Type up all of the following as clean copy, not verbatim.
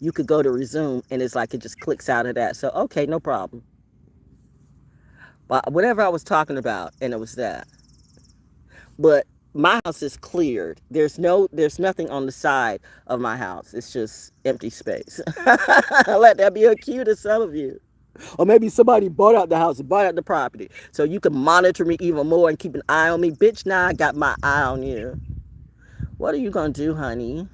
you could go to resume, and it's like it just clicks out of that. So, okay, no problem. But whatever I was talking about, and it was that. But my house is cleared. There's nothing on the side of my house. It's just empty space. Let that be a cue to some of you. Or maybe somebody bought out the house, bought out the property. So you can monitor me even more and keep an eye on me. Bitch, now I got my eye on you. What are you gonna do, honey?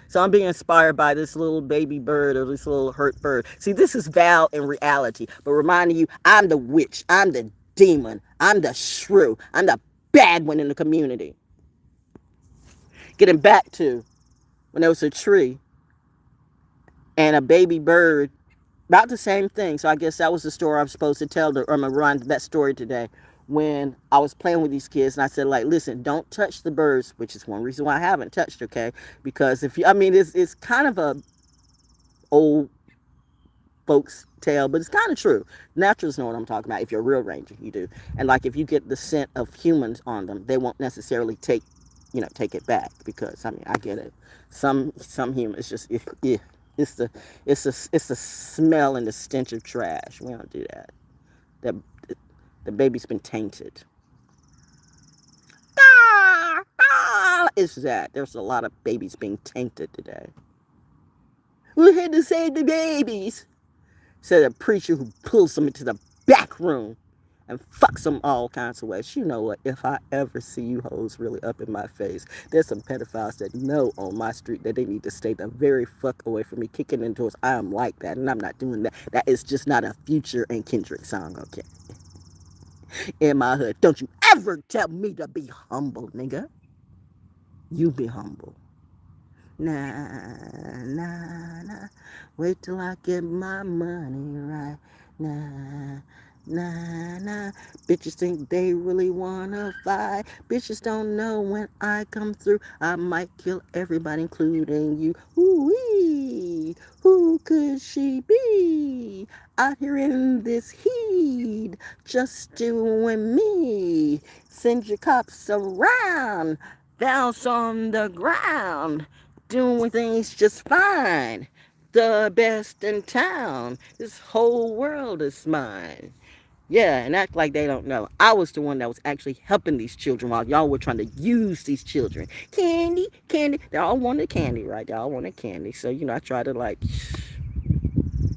So I'm being inspired by this little baby bird or this little hurt bird. See, this is Val in reality, but reminding you, I'm the witch, I'm the demon, I'm the shrew, I'm the bad one in the community. Getting back to when there was a tree and a baby bird, about the same thing. So I guess that was the story I was supposed to tell, or I'm gonna run that story today. When I was playing with these kids and I said, like, listen, don't touch the birds, which is one reason why I haven't touched, okay? Because if you, I mean, it's kind of a old folks tale, but it's kind of true. Naturalists know what I'm talking about. If you're a real ranger, you do. And like, if you get the scent of humans on them, they won't necessarily take it back, because I mean, I get it. Some humans just, it's the smell and the stench of trash. We don't do that. That the baby's been tainted. It's that. There's a lot of babies being tainted today. We're here to save the babies, said a preacher who pulls them into the back room and fucks them all kinds of ways. You know what? If I ever see you hoes really up in my face, there's some pedophiles that know on my street that they need to stay the very fuck away from me, kicking in doors. I am like that, and I'm not doing that. That is just not a Future and Kendrick song, okay? In my hood, don't you ever tell me to be humble, nigga. You be humble. Nah, nah, nah. Wait till I get my money right. Nah, nah, nah. Bitches think they really wanna fight. Bitches don't know when I come through, I might kill everybody, including you. Ooh-wee. Who could she be? Out here in this heat, just doing me. Send your cops around, bounce on the ground, doing things just fine. The best in town. This whole world is mine. Yeah, and act like they don't know. I was the one that was actually helping these children while y'all were trying to use these children. Candy, candy. They all wanted candy, right? They all wanted candy. So, I tried to, like,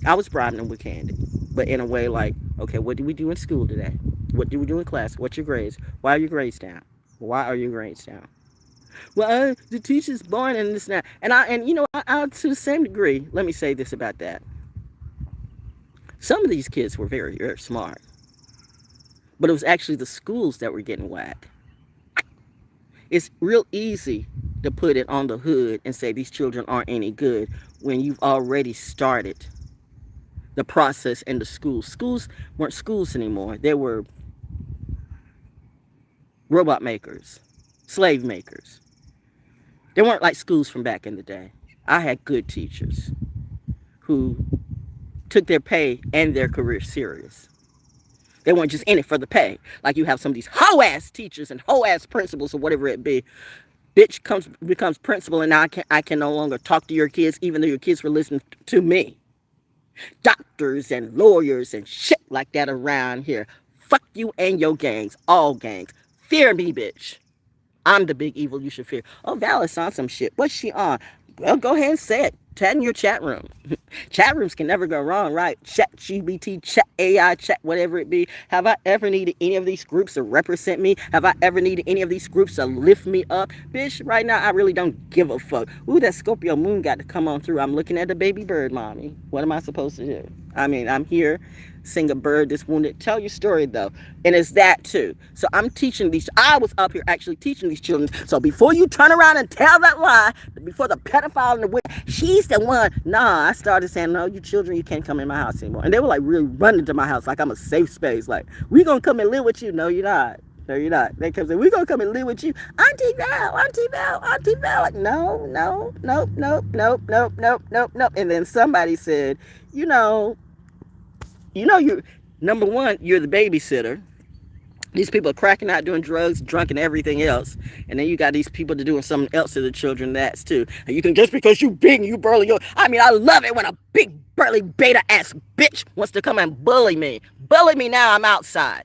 I was bribing them with candy. But in a way, like, okay, what do we do in school today? What do we do in class? What's your grades? Why are your grades down? Why are your grades down? Well, the teacher's born and this and that. I to the same degree, let me say this about that. Some of these kids were very, very smart. But it was actually the schools that were getting whacked. It's real easy to put it on the hood and say these children aren't any good when you've already started the process in the schools. Schools weren't schools anymore. They were robot makers, slave makers. They weren't like schools from back in the day. I had good teachers who took their pay and their career serious. They weren't just in it for the pay. Like you have some of these hoe-ass teachers and hoe-ass principals or whatever it be. Bitch becomes principal, and now I can no longer talk to your kids, even though your kids were listening to me. Doctors and lawyers and shit like that around here. Fuck you and your gangs. All gangs. Fear me, bitch. I'm the big evil you should fear. Oh, Val is on some shit. What's she on? Well, go ahead and say it. Chat in your chat room. Chat rooms can never go wrong, right? Chat GBT, chat AI, chat whatever it be. Have I ever needed any of these groups to represent me? Have I ever needed any of these groups to lift me up? Bitch, right now I really don't give a fuck. Ooh, that Scorpio moon got to come on through. I'm looking at the baby bird, mommy. What am I supposed to do? I mean, I'm here. Sing a bird that's wounded. Tell your story, though. And it's that, too. So I'm teaching these. I was up here actually teaching these children. So before you turn around and tell that lie, before the pedophile and the witch, she's the one. Nah, I started saying, no, you children, you can't come in my house anymore. And they were like really running to my house like I'm a safe space. Like, we going to come and live with you. No, you're not. No, you're not. They come and say, we're going to come and live with you. Auntie Val, Auntie Val, Auntie Val. Like, no, nope, nope, nope, nope, nope, nope, nope. And then somebody said, you're number one, you're the babysitter. These people are cracking out, doing drugs, drunk, and everything else. And then you got these people to doing something else to the children. That's too. And you can, just because you big and you burly, I mean, I love it when a big burly beta ass bitch wants to come and bully me. Bully me now. I'm outside.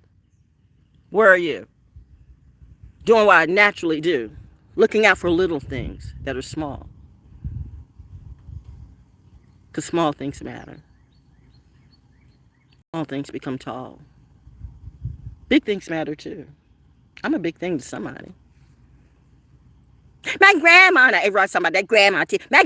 Where are you? Doing what I naturally do. Looking out for little things that are small. Because small things matter. Small things become tall. Big things matter too. I'm a big thing to somebody. My grandma, everybody's talking about that grandma too. My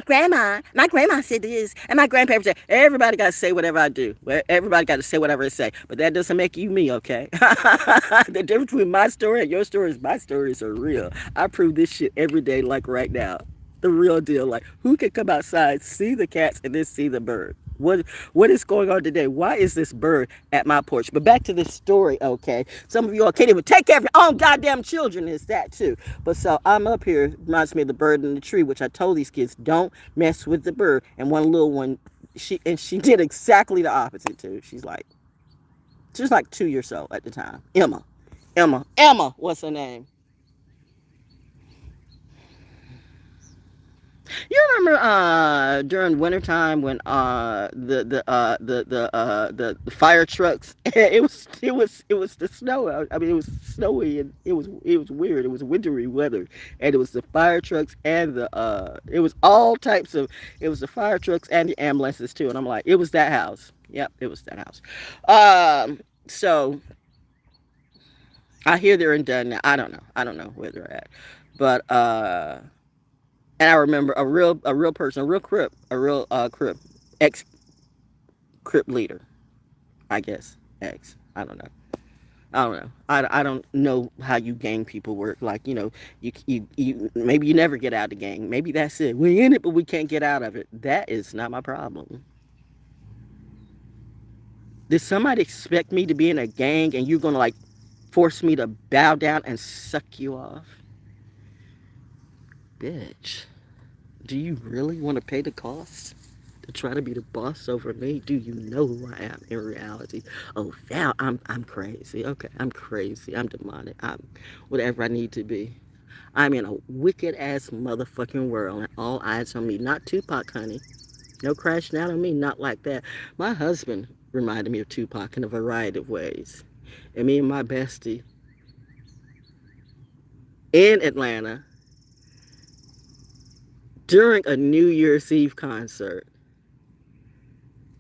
grandma said this, and my grandparents said, everybody got to say whatever I do. Everybody got to say whatever I say. But that doesn't make you me, okay? The difference between my story and your story is my stories are real. I prove this shit every day, like right now. The real deal. Like, who can come outside, see the cats, and then see the bird? What is going on today? Why is this bird at my porch? But back to this story, okay? Some of you all can't even take care of your own goddamn children. Is that too? But so I'm up here. Reminds me of the bird in the tree, which I told these kids, don't mess with the bird. And one little one, she did exactly the opposite too. She was like 2 years old at the time. Emma. What's her name? You remember during wintertime when the fire trucks, it was the snow. I mean, it was snowy and it was weird. It was wintry weather, and it was the fire trucks and it was all types of, it was the fire trucks and the ambulances too. And I'm like, it was that house. Yep, it was that house. So I hear they're in done now. I don't know where they're at, but and I remember a real person, a real crip, ex crip leader, I guess, I don't know. I don't know how you gang people work. Like, you maybe you never get out of the gang. Maybe that's it. We're in it, but we can't get out of it. That is not my problem. Did somebody expect me to be in a gang and you're gonna like force me to bow down and suck you off? Bitch. Do you really want to pay the cost to try to be the boss over me? Do you know who I am in reality? Oh, Val, I'm crazy. Okay, I'm crazy. I'm demonic. I'm whatever I need to be. I'm in a wicked ass motherfucking world, and all eyes on me. Not Tupac, honey. No crashing out on me. Not like that. My husband reminded me of Tupac in a variety of ways, and me and my bestie in Atlanta during a New Year's Eve concert.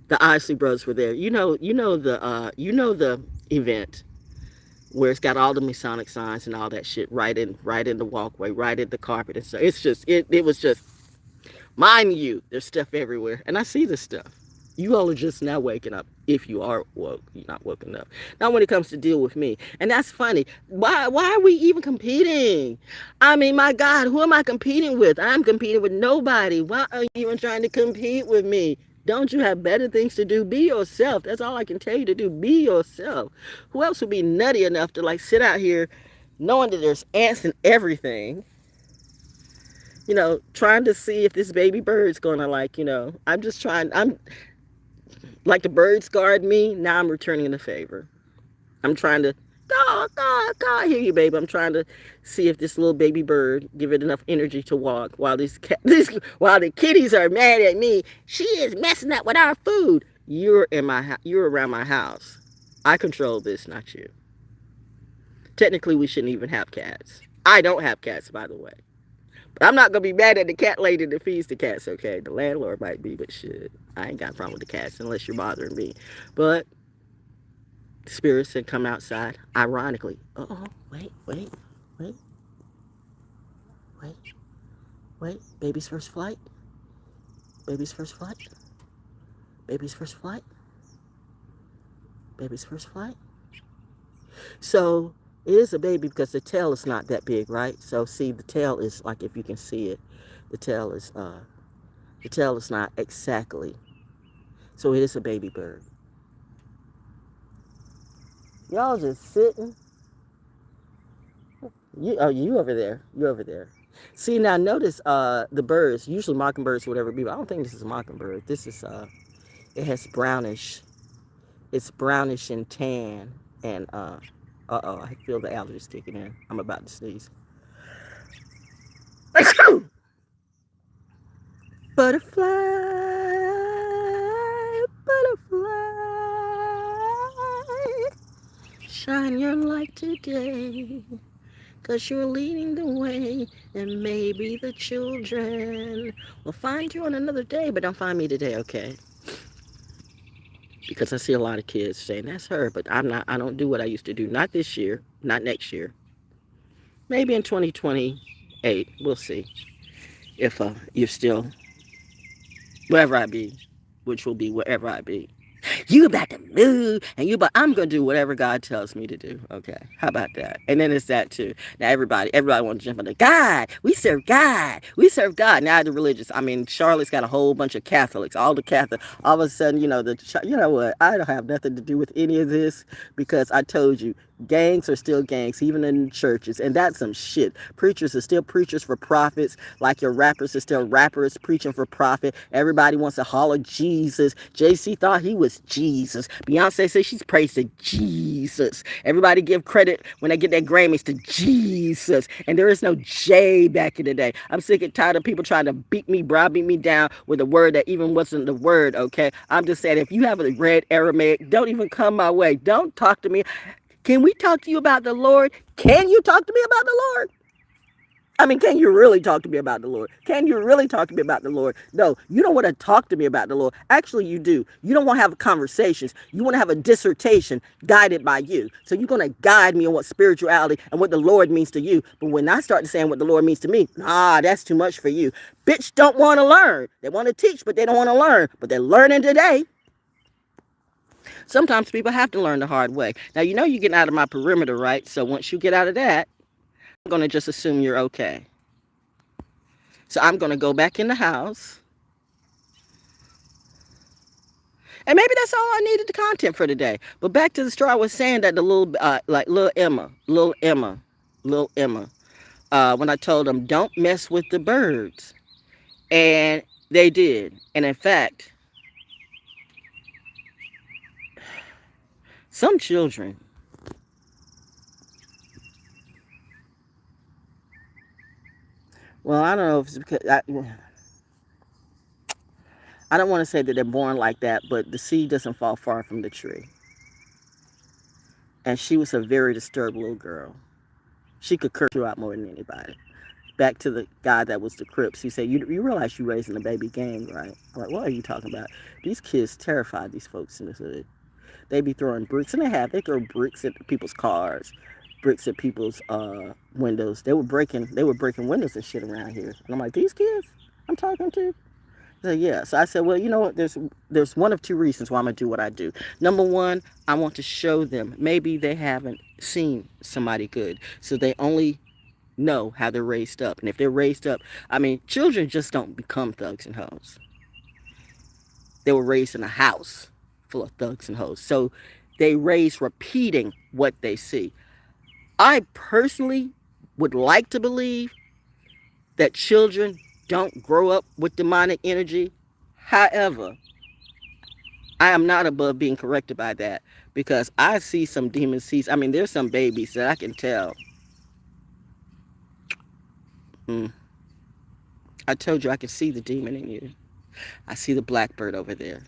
The Isley Brothers were there. The event where it's got all the Masonic signs and all that shit right in the walkway, right in the carpet, and so it's just it was just, mind you, there's stuff everywhere, and I see this stuff. You all are just now waking up. If you are woke, you're not woken up. Not when it comes to deal with me. And that's funny. Why are we even competing? I mean, my God, who am I competing with? I'm competing with nobody. Why are you even trying to compete with me? Don't you have better things to do? Be yourself. That's all I can tell you to do. Be yourself. Who else would be nutty enough to like sit out here knowing that there's ants and everything? Trying to see if this baby bird's gonna I'm like the birds guard me, now I'm returning the favor. I'm trying to, God, I hear you, baby. I'm trying to see if this little baby bird, give it enough energy to walk while while the kitties are mad at me. She is messing up with our food. You're around my house. I control this, not you. Technically, we shouldn't even have cats. I don't have cats, by the way. But I'm not going to be mad at the cat lady that feeds the cats, okay? The landlord might be, but shit. I ain't got a problem with the cats unless you're bothering me. But spirits that come outside, ironically. Wait. Baby's first flight. Baby's first flight. Baby's first flight. Baby's first flight. So it is a baby because the tail is not that big, right? So see, the tail is like, if you can see it, the tail is not exactly. So it is a baby bird. Y'all just sitting. You over there. You over there. See, now notice the birds, usually mockingbirds or whatever, but I don't think this is a mockingbird. This is it has brownish. It's brownish and tan and Uh-oh, I feel the allergies kicking in. I'm about to sneeze. Butterfly, butterfly, shine your light today, 'cause you're leading the way, and maybe the children will find you on another day, but don't find me today, okay? Because I see a lot of kids saying, that's her, but I don't do what I used to do. Not this year, not next year. Maybe in 2028, we'll see if you're still wherever I be, which will be wherever I be. You about to move, and but I'm gonna do whatever God tells me to do. Okay, how about that? And then it's that too. Now everybody wants to jump into God. We serve God. We serve God. Now the religious. I mean, Charlotte's got a whole bunch of Catholics. All the Catholic. All of a sudden, you know what? I don't have nothing to do with any of this because I told you, gangs are still gangs, even in churches, and that's some shit. Preachers are still preachers for profits, like your rappers are still rappers preaching for profit. Everybody wants to holler Jesus. JC thought he was Jesus. Beyonce says she's praised to Jesus. Everybody give credit when they get their Grammys to Jesus, and there is no J back in the day. I'm sick and tired of people trying to browbeat me down with a word that even wasn't the word, okay? I'm just saying, if you haven't read Aramaic, don't even come my way. Don't talk to me. Can we talk to you about the Lord? Can you talk to me about the Lord? I mean, can you really talk to me about the Lord? Can you really talk to me about the Lord? No, you don't want to talk to me about the Lord. Actually, you do. You don't want to have conversations. You want to have a dissertation guided by you. So you're going to guide me on what spirituality and what the Lord means to you. But when I start saying what the Lord means to me, that's too much for you. Bitch don't want to learn. They want to teach, but they don't want to learn. But they're learning today. Sometimes people have to learn the hard way. Now, you're getting out of my perimeter, right? So once you get out of that, I'm going to just assume you're okay. So I'm going to go back in the house. And maybe that's all I needed the content for today. But back to the story I was saying that the little Emma, when I told them, don't mess with the birds. And they did. And in fact, some children, well, I don't know if it's because I don't want to say that they're born like that, but the seed doesn't fall far from the tree. And she was a very disturbed little girl. She could curse you out more than anybody. Back to the guy that was the Crips. He said, you realize you're raising a baby gang, right? I'm like, what are you talking about? These kids terrified these folks in the hood. They be throwing bricks, and they throw bricks at people's cars, bricks at people's windows. They were breaking windows and shit around here. And I'm like, these kids I'm talking to? So yeah, so I said, well, you know what? There's one of two reasons why I'm gonna do what I do. Number one, I want to show them maybe they haven't seen somebody good, so they only know how they're raised up. And if they're raised up, I mean, children just don't become thugs and hoes. They were raised in a house full of thugs and hoes, so they raise repeating what they see. I personally would like to believe that children don't grow up with demonic energy. However, I am not above being corrected by that because I see some demon seeds. I mean, there's some babies that I can tell. I told you I can see the demon in you. I see the blackbird over there.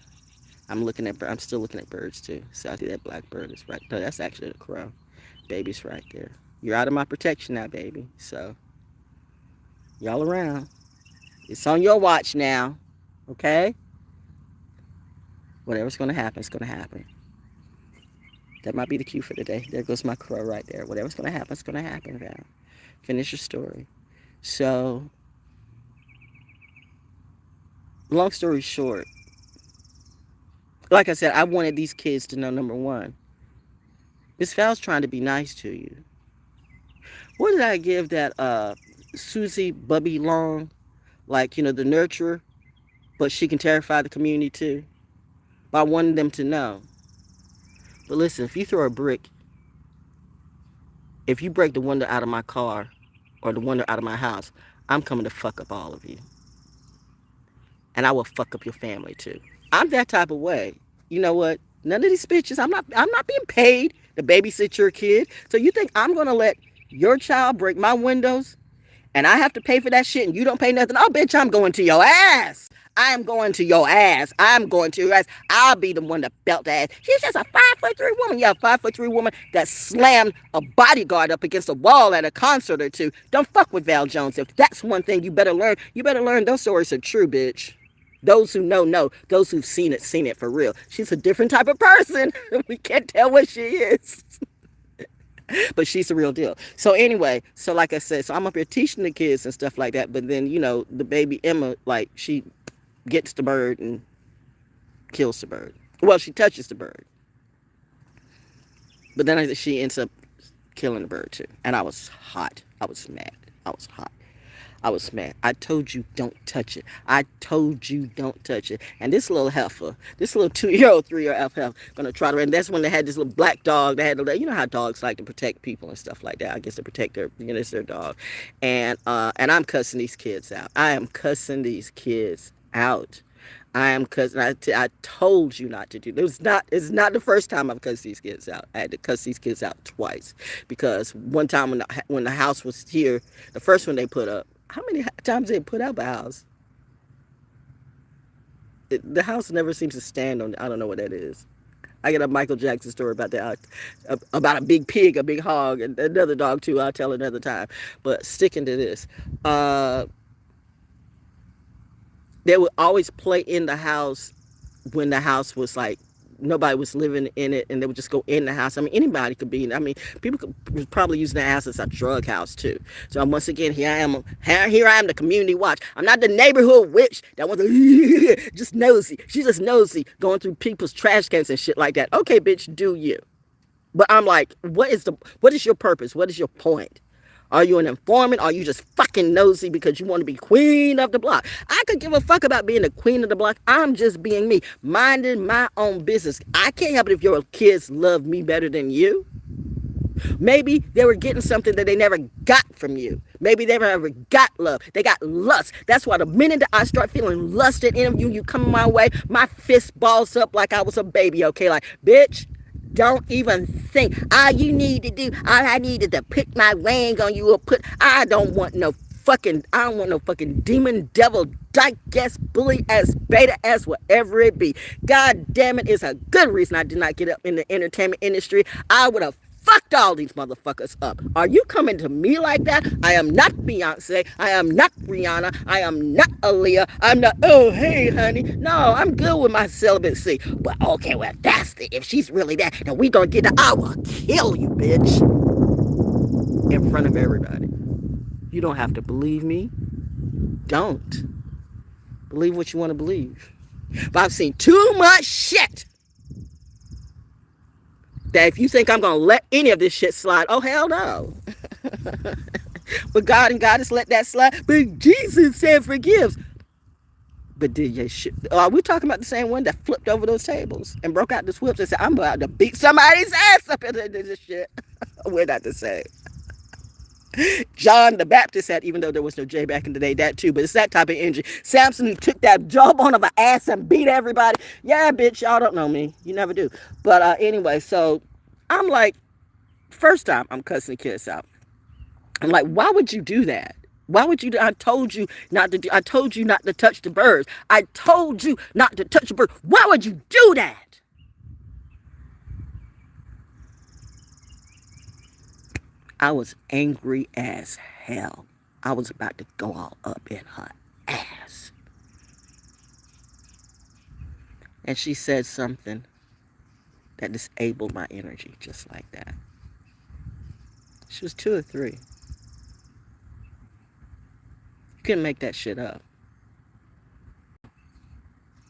I'm still looking at birds too. So I see that blackbird is right. No, that's actually a crow. Baby's right there. You're out of my protection now, baby. So y'all around. It's on your watch now. Okay? Whatever's going to happen, it's going to happen. That might be the cue for today. There goes my crow right there. Whatever's going to happen, it's going to happen now. Finish your story. So, long story short, like I said, I wanted these kids to know, number one, Miss Val's trying to be nice to you. What did I give that Susie Bubby Long? Like, the nurturer, but she can terrify the community too. But I wanted them to know. But listen, if you throw a brick, if you break the window out of my car or the window out of my house, I'm coming to fuck up all of you. And I will fuck up your family too. I'm that type of way. You know what? None of these bitches. I'm not being paid to babysit your kid. So you think I'm gonna let your child break my windows and I have to pay for that shit and you don't pay nothing? Oh, bitch, I'm going to your ass. I am going to your ass. I'm going to your ass. I'll be the one to belt the ass. She's just a 5'3" woman. Yeah, 5'3" woman that slammed a bodyguard up against a wall at a concert or two. Don't fuck with Val Jones. If that's one thing you better learn, those stories are true, bitch. Those who know. Those who've seen it for real. She's a different type of person. We can't tell what she is. But she's the real deal. So anyway, so like I said, so I'm up here teaching the kids and stuff like that. But then, the baby Emma, like, she gets the bird and kills the bird. Well, she touches the bird. But then she ends up killing the bird too. And I was hot. I was mad. I was hot. I was mad. I told you don't touch it. I told you don't touch it. And this little heifer, this little 2-year-old, 3-year-old heifer, gonna try to. And that's when they had this little black dog. They had to, how dogs like to protect people and stuff like that. I guess to protect their, it's their dog. And I'm cussing these kids out. I am cussing these kids out. I am cussing. I told you not to do. It's not the first time I've cussed these kids out. I had to cuss these kids out twice because one time when the house was here, the first one they put up. How many times they put up a house? The house never seems to stand on. I don't know what that is. I get a Michael Jackson story about that, about a big pig, a big hog, and another dog too. I'll tell another time. But sticking to this, they would always play in the house when the house was like nobody was living in it, and they would just go in the house. I mean, anybody could be. I mean, people could probably use the house as a drug house too. So once again, here I am, the community watch. I'm not the neighborhood witch that wants to just nosy. She's just nosy, going through people's trash cans and shit like that. Okay, bitch, do you? But I'm like, what is your purpose? What is your point? Are you an informant? Are you just fucking nosy because you want to be queen of the block? I could give a fuck about being the queen of the block. I'm just being me, minding my own business. I can't help it if your kids love me better than you. Maybe they were getting something that they never got from you. Maybe they never got love. They got lust. That's why the minute that I start feeling lusted in you coming my way, my fist balls up like I was a baby, okay? Like, bitch, don't even think. All you need to do, all I needed to put my ring on you or I don't want no fucking demon, devil, dyke ass, bully ass, beta ass, whatever it be. God damn it, it's a good reason I did not get up in the entertainment industry. I would have fucked all these motherfuckers up. Are you coming to me like that? I am not Beyonce. I am not Rihanna. I am not Aaliyah. I'm not, oh, hey, honey. No, I'm good with my celibacy. But okay, well, if she's really that, then we gonna get I will kill you, bitch. In front of everybody. You don't have to believe me. Don't. Believe what you want to believe. But I've seen too much shit that if you think I'm going to let any of this shit slide, oh, hell no. But God and Goddess let that slide. But Jesus said forgives. But did you shit? Are we talking about the same one that flipped over those tables and broke out the whips and said, I'm about to beat somebody's ass up into this shit? We're not the same. John the Baptist had, even though there was no J back in the day, that too, but it's that type of energy. Samson took that jawbone of an ass and beat everybody. Yeah, bitch, y'all don't know me. You never do. But anyway, so I'm like, first time I'm cussing the kids out. I'm like, why would you do that? Why would you? I told you not to do. I told you not to touch the birds. I told you not to touch the bird. Why would you do that? I was angry as hell. I was about to go all up in her ass. And she said something that disabled my energy just like that. She was 2 or 3. You couldn't make that shit up.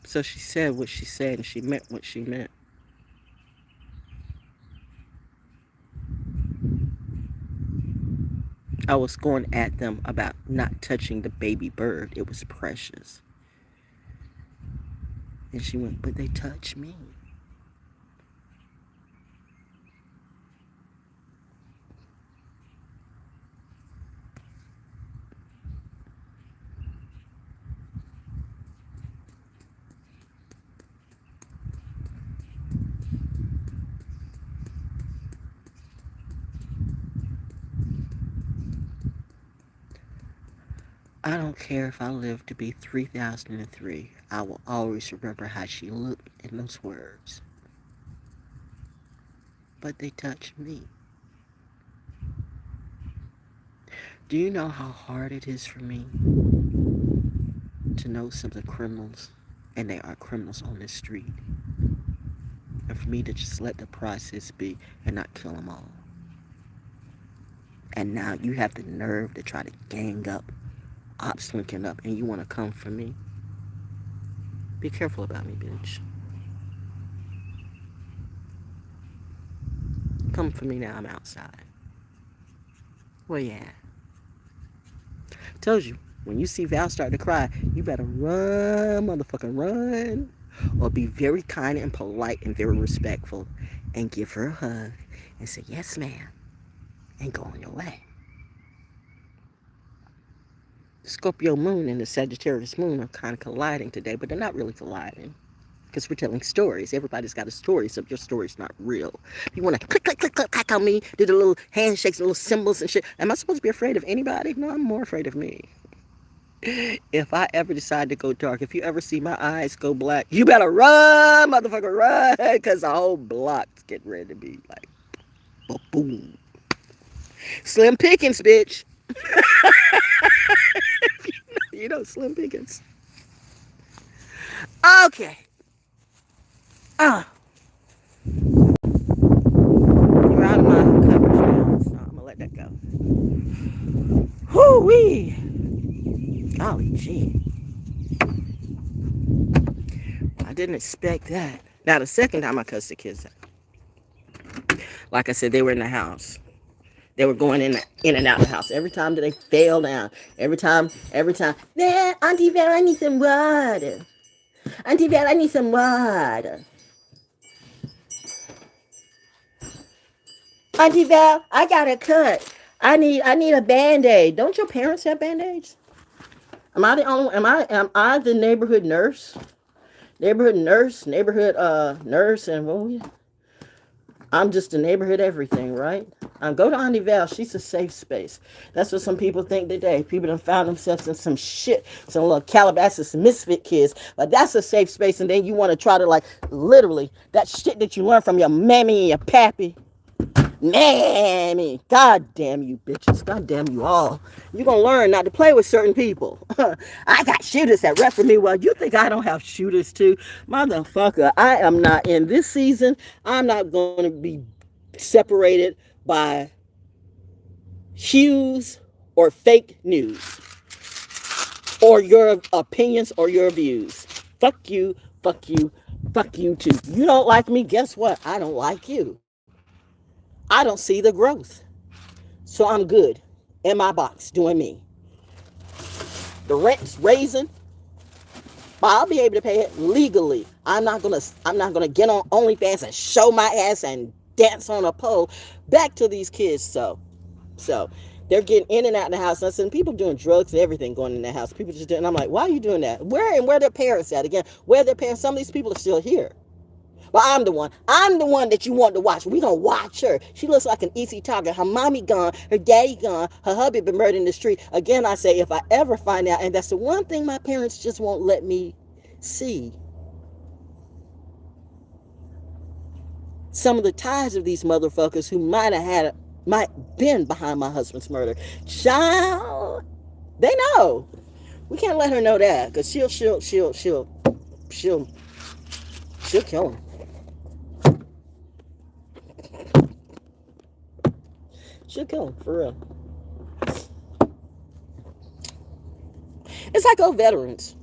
So she said what she said and she meant what she meant. I was going at them about not touching the baby bird. It was precious. And she went, but they touched me. I don't care if I live to be 3003. I will always remember how she looked in those words. But they touch me. Do you know how hard it is for me to know some of the criminals, and they are criminals on this street, and for me to just let the process be and not kill them all? And now you have the nerve to try to gang up, ops linking up, and you want to come for me? Be careful about me, bitch. Come for me now, I'm outside. Where you at? Told you, when you see Val start to cry, you better run, motherfucking run. Or be very kind and polite and very respectful and give her a hug and say, yes, ma'am, and go on your way. The Scorpio moon and the Sagittarius moon are kind of colliding today, but they're not really colliding because we're telling stories. Everybody's got a story, so your story's not real. You want to click, click, click, click, click on me, do the little handshakes and little symbols and shit. Am I supposed to be afraid of anybody? No, I'm more afraid of me. If I ever decide to go dark, if you ever see my eyes go black, you better run, motherfucker, run, because the whole block's getting ready to be like, boom. Slim Pickens, bitch. You know Slim Pickens. Okay. You're out of my coverage now, so I'm gonna let that go. Whoo-wee. Golly gee. I didn't expect that. Now, the second time I cussed the kids out, like I said, they were in the house. They were going in and out of the house. Every time that they fell down. Every time. Man, Auntie Val, I need some water. Auntie Val, I need some water. Auntie Val, I got a cut. I need a Band-Aid. Don't your parents have Band-Aids? Am I the neighborhood nurse? Neighborhood nurse, and what were you? I'm just a neighborhood everything, right? Go to Auntie Val. She's a safe space. That's what some people think today. People done found themselves in some shit, some little Calabasas misfit kids. But that's a safe space, and then you want to try to, like, literally, that shit that you learned from your mammy and your pappy. Mammy, god damn you bitches, god damn you all. You're gonna learn not to play with certain people. I got shooters that rep for me. Well, you think I don't have shooters too? Motherfucker, I am not in this season. I'm not going to be separated by hues or fake news or your opinions or your views. Fuck you, fuck you, fuck you too. You don't like me, guess what? I don't like you. I don't see the growth. So I'm good in my box doing me. The rent's raising, but I'll be able to pay it legally. I'm not gonna get on OnlyFans and show my ass and dance on a pole. Back to these kids, so they're getting in and out of the house. And I said, people doing drugs and everything going in the house. People just doing. And I'm like, why are you doing that? Where their parents at? Again, where their parents? Some of these people are still here. But I'm the one that you want to watch. We gonna watch her. She looks like an easy target. Her mommy gone, her daddy gone, her hubby been murdered in the street. Again, I say, if I ever find out, and that's the one thing my parents just won't let me see, some of the ties of these motherfuckers who might been behind my husband's murder. Child, they know. We can't let her know that, because she'll kill him. She'll kill him, for real. It's like old veterans.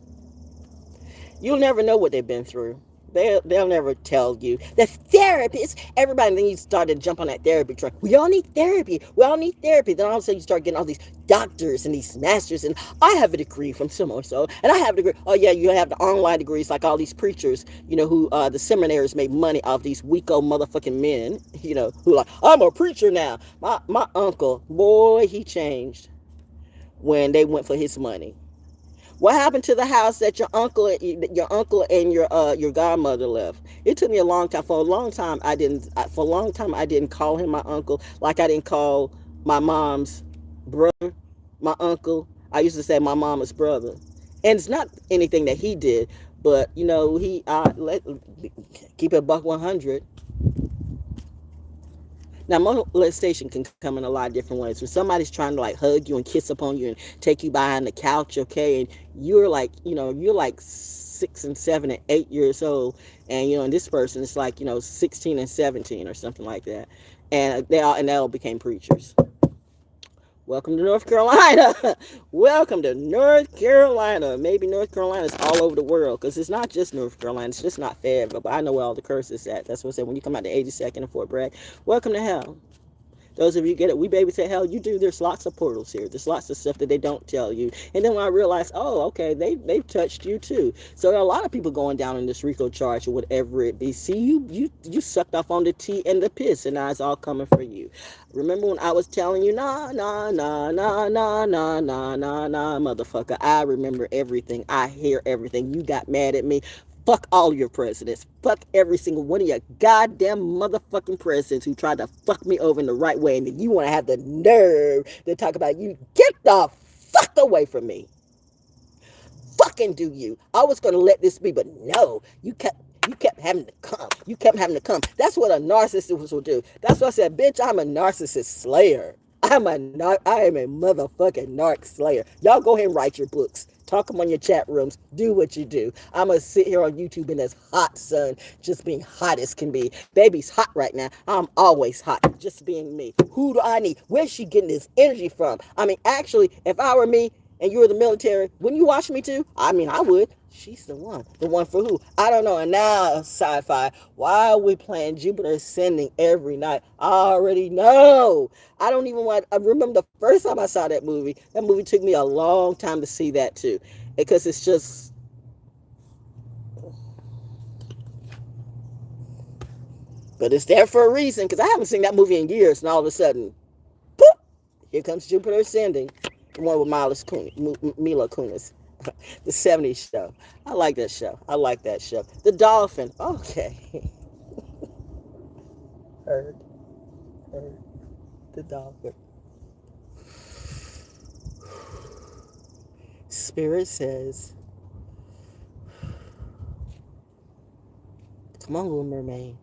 You'll never know what they've been through. They'll never tell you. The therapist, everybody, then you start to jump on that therapy train. We all need therapy. Then all of a sudden you start getting all these doctors and these masters, and I have a degree from so-and-so, and I have a degree. Oh yeah, you have the online degrees like all these preachers, who the seminaries made money off these weak-o motherfucking men, who like, I'm a preacher now. My uncle, boy, he changed when they went for his money. What happened to the house that your uncle and your godmother left? It took me a long time. For a long time, I didn't call him my uncle, like I didn't call my mom's brother my uncle. I used to say my mama's brother. And it's not anything that he did, but keep it buck 100. Now, molestation can come in a lot of different ways. When somebody's trying to like hug you and kiss upon you and take you behind the couch, okay, and you're like 6 and 7 and 8 years old, and this person is like 16 and 17 or something like that, and they all became preachers. Welcome to North Carolina. Welcome to North Carolina. Maybe North Carolina's all over the world, because it's not just North Carolina. It's just not Fayetteville, but I know where all the curses at. That's what I said when you come out to 82nd and Fort Bragg. Welcome to hell. Those of you get it, we babysit hell, you do. There's lots of portals here. There's lots of stuff that they don't tell you. And then when I realized, oh, okay, they've touched you too. So there are a lot of people going down in this RICO charge or whatever it be. See, you sucked off on the tea and the piss, and now it's all coming for you. Remember when I was telling you, nah, nah, nah, nah, nah, nah, nah, nah, nah, motherfucker. I remember everything. I hear everything. You got mad at me. Fuck all your presidents. Fuck every single one of your goddamn motherfucking presidents who tried to fuck me over in the right way. And then you want to have the nerve to talk about you. Get the fuck away from me. Fucking do you. I was going to let this be, but no. You kept having to come. You kept having to come. That's what a narcissist will do. That's why I said, bitch, I'm a narcissist slayer. I am a motherfucking narc slayer. Y'all go ahead and write your books. Talk them on your chat rooms. Do what you do. I'm going to sit here on YouTube in this hot sun, just being hot as can be. Baby's hot right now. I'm always hot, just being me. Who do I need? Where's she getting this energy from? I mean, actually, if I were me, and you were the military, wouldn't you watch me too? I mean, I would. She's the one. The one for who? I don't know. And now, sci-fi, why are we playing Jupiter Ascending every night? I already know. I don't even want, I remember the first time I saw that movie. That movie took me a long time to see that too. Because it's just, but it's there for a reason. Because I haven't seen that movie in years. And all of a sudden, poof, here comes Jupiter Ascending. The one with Mila Kunis. The 70s show. I like that show. I like that show. The Dolphin. Okay. Heard. The Dolphin. Spirit says, come on, little mermaid.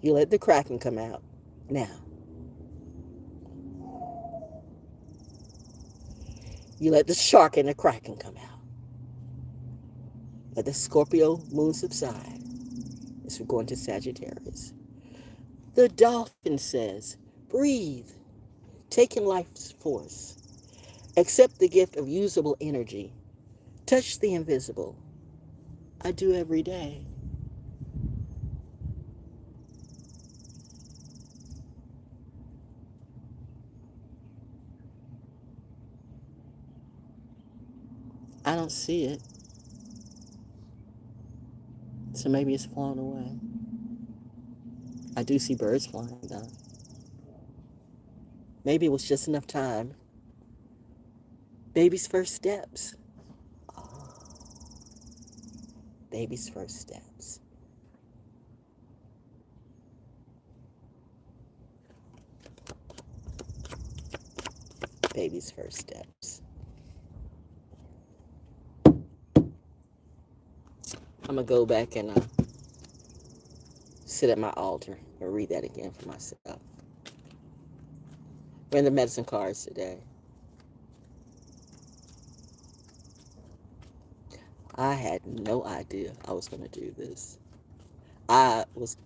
You let the Kraken come out. Now. You let the shark and the Kraken come out. Let the Scorpio moon subside as we go into Sagittarius. The dolphin says, breathe, take in life's force. Accept the gift of usable energy. Touch the invisible. I do every day. I don't see it. So maybe it's flown away. I do see birds flying though. Maybe it was just enough time. Baby's first steps. Oh, baby's first steps. Baby's first steps. I'm going to go back and sit at my altar and read that again for myself. We're in the medicine cards today. I had no idea I was going to do this. I was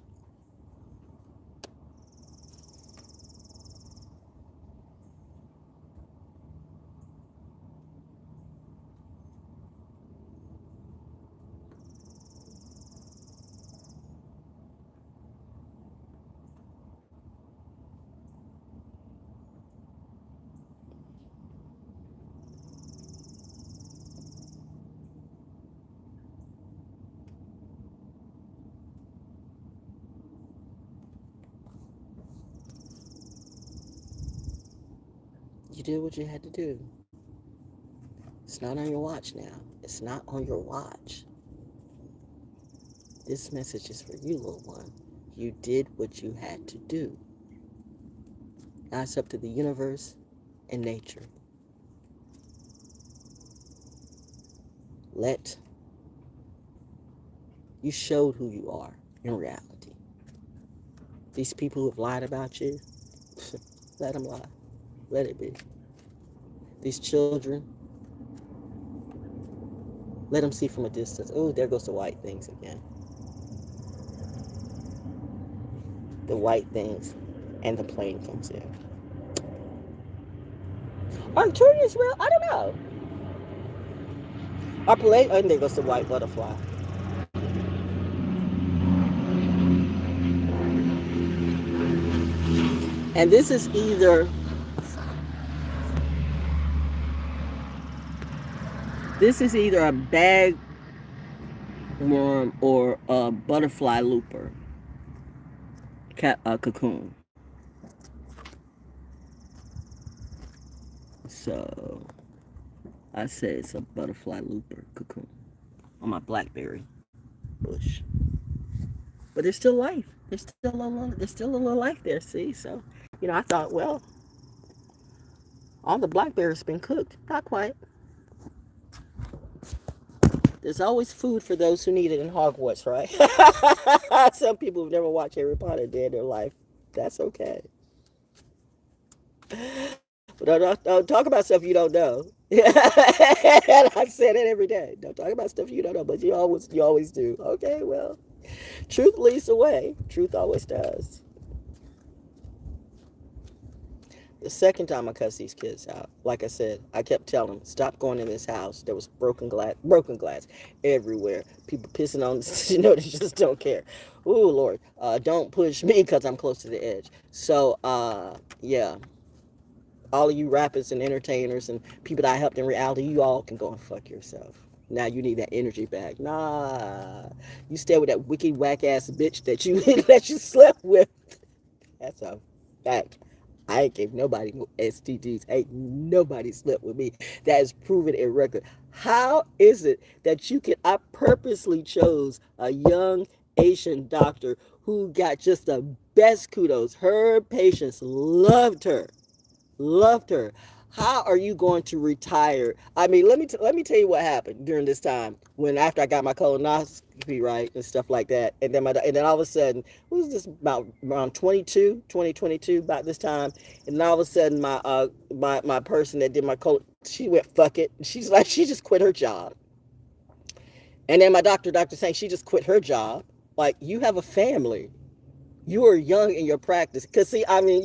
You did what you had to do. It's not on your watch now. It's not on your watch. This message is for you, little one. You did what you had to do. That's up to the universe and nature. Let you showed who you are in reality. These people who have lied about you, let them lie. Let it be. These children, let them see from a distance. Oh, there goes the white things again. The white things, and the plane comes in. Arcturians real? I don't know. Our plane, and there goes the white butterfly. And this is either a bag worm or a butterfly looper cocoon. So I say it's a butterfly looper cocoon on my blackberry bush. But there's still life. There's still a little life there. See, so I thought, well, all the blackberries been cooked. Not quite. There's always food for those who need it in Hogwarts, right? Some people who've never watched Harry Potter day in their life. That's okay. But don't talk about stuff you don't know. And I said it every day. Don't talk about stuff you don't know, but you always do. Okay, well, truth leads the way. Truth always does. The second time I cussed these kids out, like I said, I kept telling them, stop going in this house. There was broken glass everywhere. People pissing on, they just don't care. Ooh, Lord, don't push me because I'm close to the edge. So, yeah, all of you rappers and entertainers and people that I helped in reality, you all can go and fuck yourself. Now you need that energy back. Nah, you stay with that wicked whack ass bitch that you slept with. That's a fact. I ain't gave nobody no STDs. Ain't nobody slept with me. That is proven in record. How is it that I purposely chose a young Asian doctor who got just the best kudos. Her patients loved her. Loved her. How are you going to retire? I mean, let me tell you what happened during this time when after I got my colonoscopy right and stuff like that, and then all of a sudden, what was this about around 2022 about this time, and then all of a sudden my person that did my colon, she went fuck it. She's like she just quit her job, and then my doctor saying she just quit her job. Like you have a family, you are young in your practice. Cause see, I mean,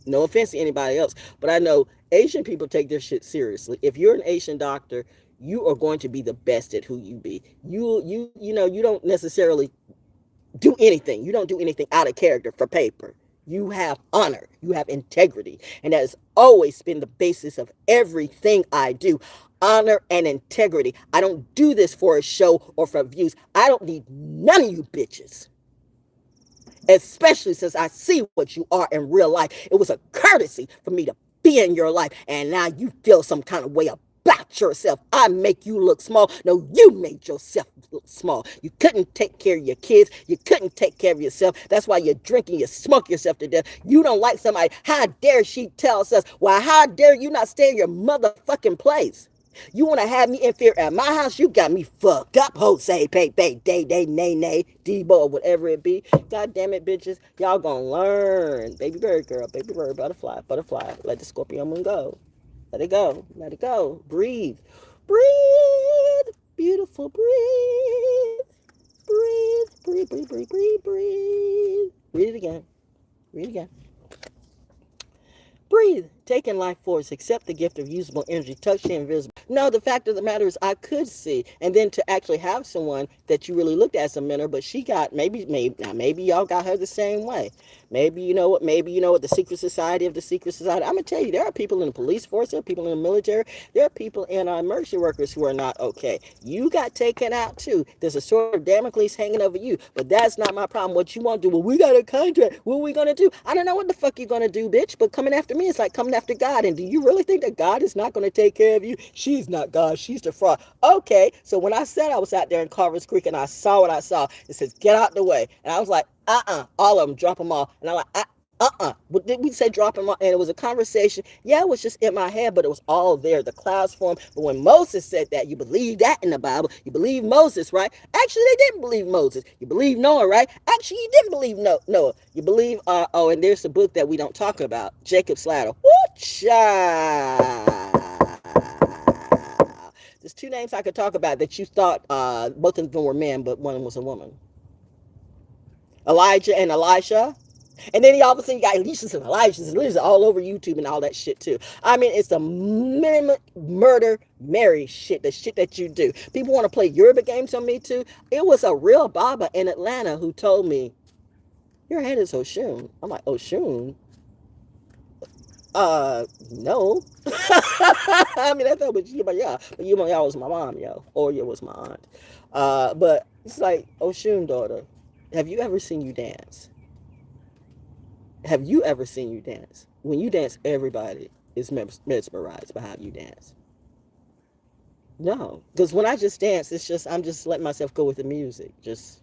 no offense to anybody else, but I know Asian people take their shit seriously. If you're an Asian doctor, you are going to be the best at who you be. You don't necessarily do anything. You don't do anything out of character for paper. You have honor. You have integrity. And that has always been the basis of everything I do. Honor and integrity. I don't do this for a show or for views. I don't need none of you bitches. Especially since I see what you are in real life. It was a courtesy for me to be in your life, and now you feel some kind of way about yourself. I make you look small. No, you made yourself look small. You couldn't take care of your kids. You couldn't take care of yourself. That's why you're drinking. You smoke yourself to death. You don't like somebody. How dare she tells us, well, how dare you not stay in your motherfucking place? You want to have me interfere at my house? You got me fucked up. Jose, pay, day, nay, Debo, or whatever it be. God damn it, bitches. Y'all gonna learn. Baby bird, girl. Baby bird, butterfly. Let the Scorpio moon go. Let it go. Let it go. Breathe. Breathe. Beautiful. Breathe. Breathe. Breathe. Read it again. Breathe. Take in life force. Accept the gift of usable energy. Touch the invisible. No, the fact of the matter is I could see. And then to actually have someone that you really looked at as a mentor, but she got, maybe y'all got her the same way. Maybe you know what, the secret society of the secret society. I'm going to tell you, there are people in the police force, there are people in the military, there are people in emergency workers who are not okay. You got taken out too. There's a sword of Damocles hanging over you, but that's not my problem. What you want to do? Well, we got a contract. What are we going to do? I don't know what the fuck you're going to do, bitch, but coming after me is like coming after God. And do you really think that God is not going to take care of you? She's not God. She's the fraud. Okay, so when I said I was out there in Carver's Creek and I saw what I saw, it says, get out the way. And I was like, all of them, drop them off. And I'm like, We say drop him off, and it was a conversation. Yeah, it was just in my head, but it was all there. The clouds formed. But when Moses said that, you believe that in the Bible. You believe Moses, right? Actually, they didn't believe Moses. You believe Noah, right? Actually, you didn't believe Noah. You believe, and there's a book that we don't talk about, Jacob's Ladder. There's two names I could talk about that you thought both of them were men, but one was a woman. Elijah and Elisha. And then all of a sudden you got Alicia's and Elijah's and Elijah's all over YouTube and all that shit too. I mean, it's the murder Mary shit, the shit that you do. People want to play Yoruba games on me too. It was a real Baba in Atlanta who told me, your head is Oshun. I'm like, Oshun? No. I mean, I thought, but yeah, but y'all was my mom, yo, or you was my aunt. But it's like, Oshun, daughter, have you ever seen you dance? Have you ever seen you dance? When you dance, everybody is mesmerized by how you dance. No, because when I just dance, it's just I'm just letting myself go with the music. Just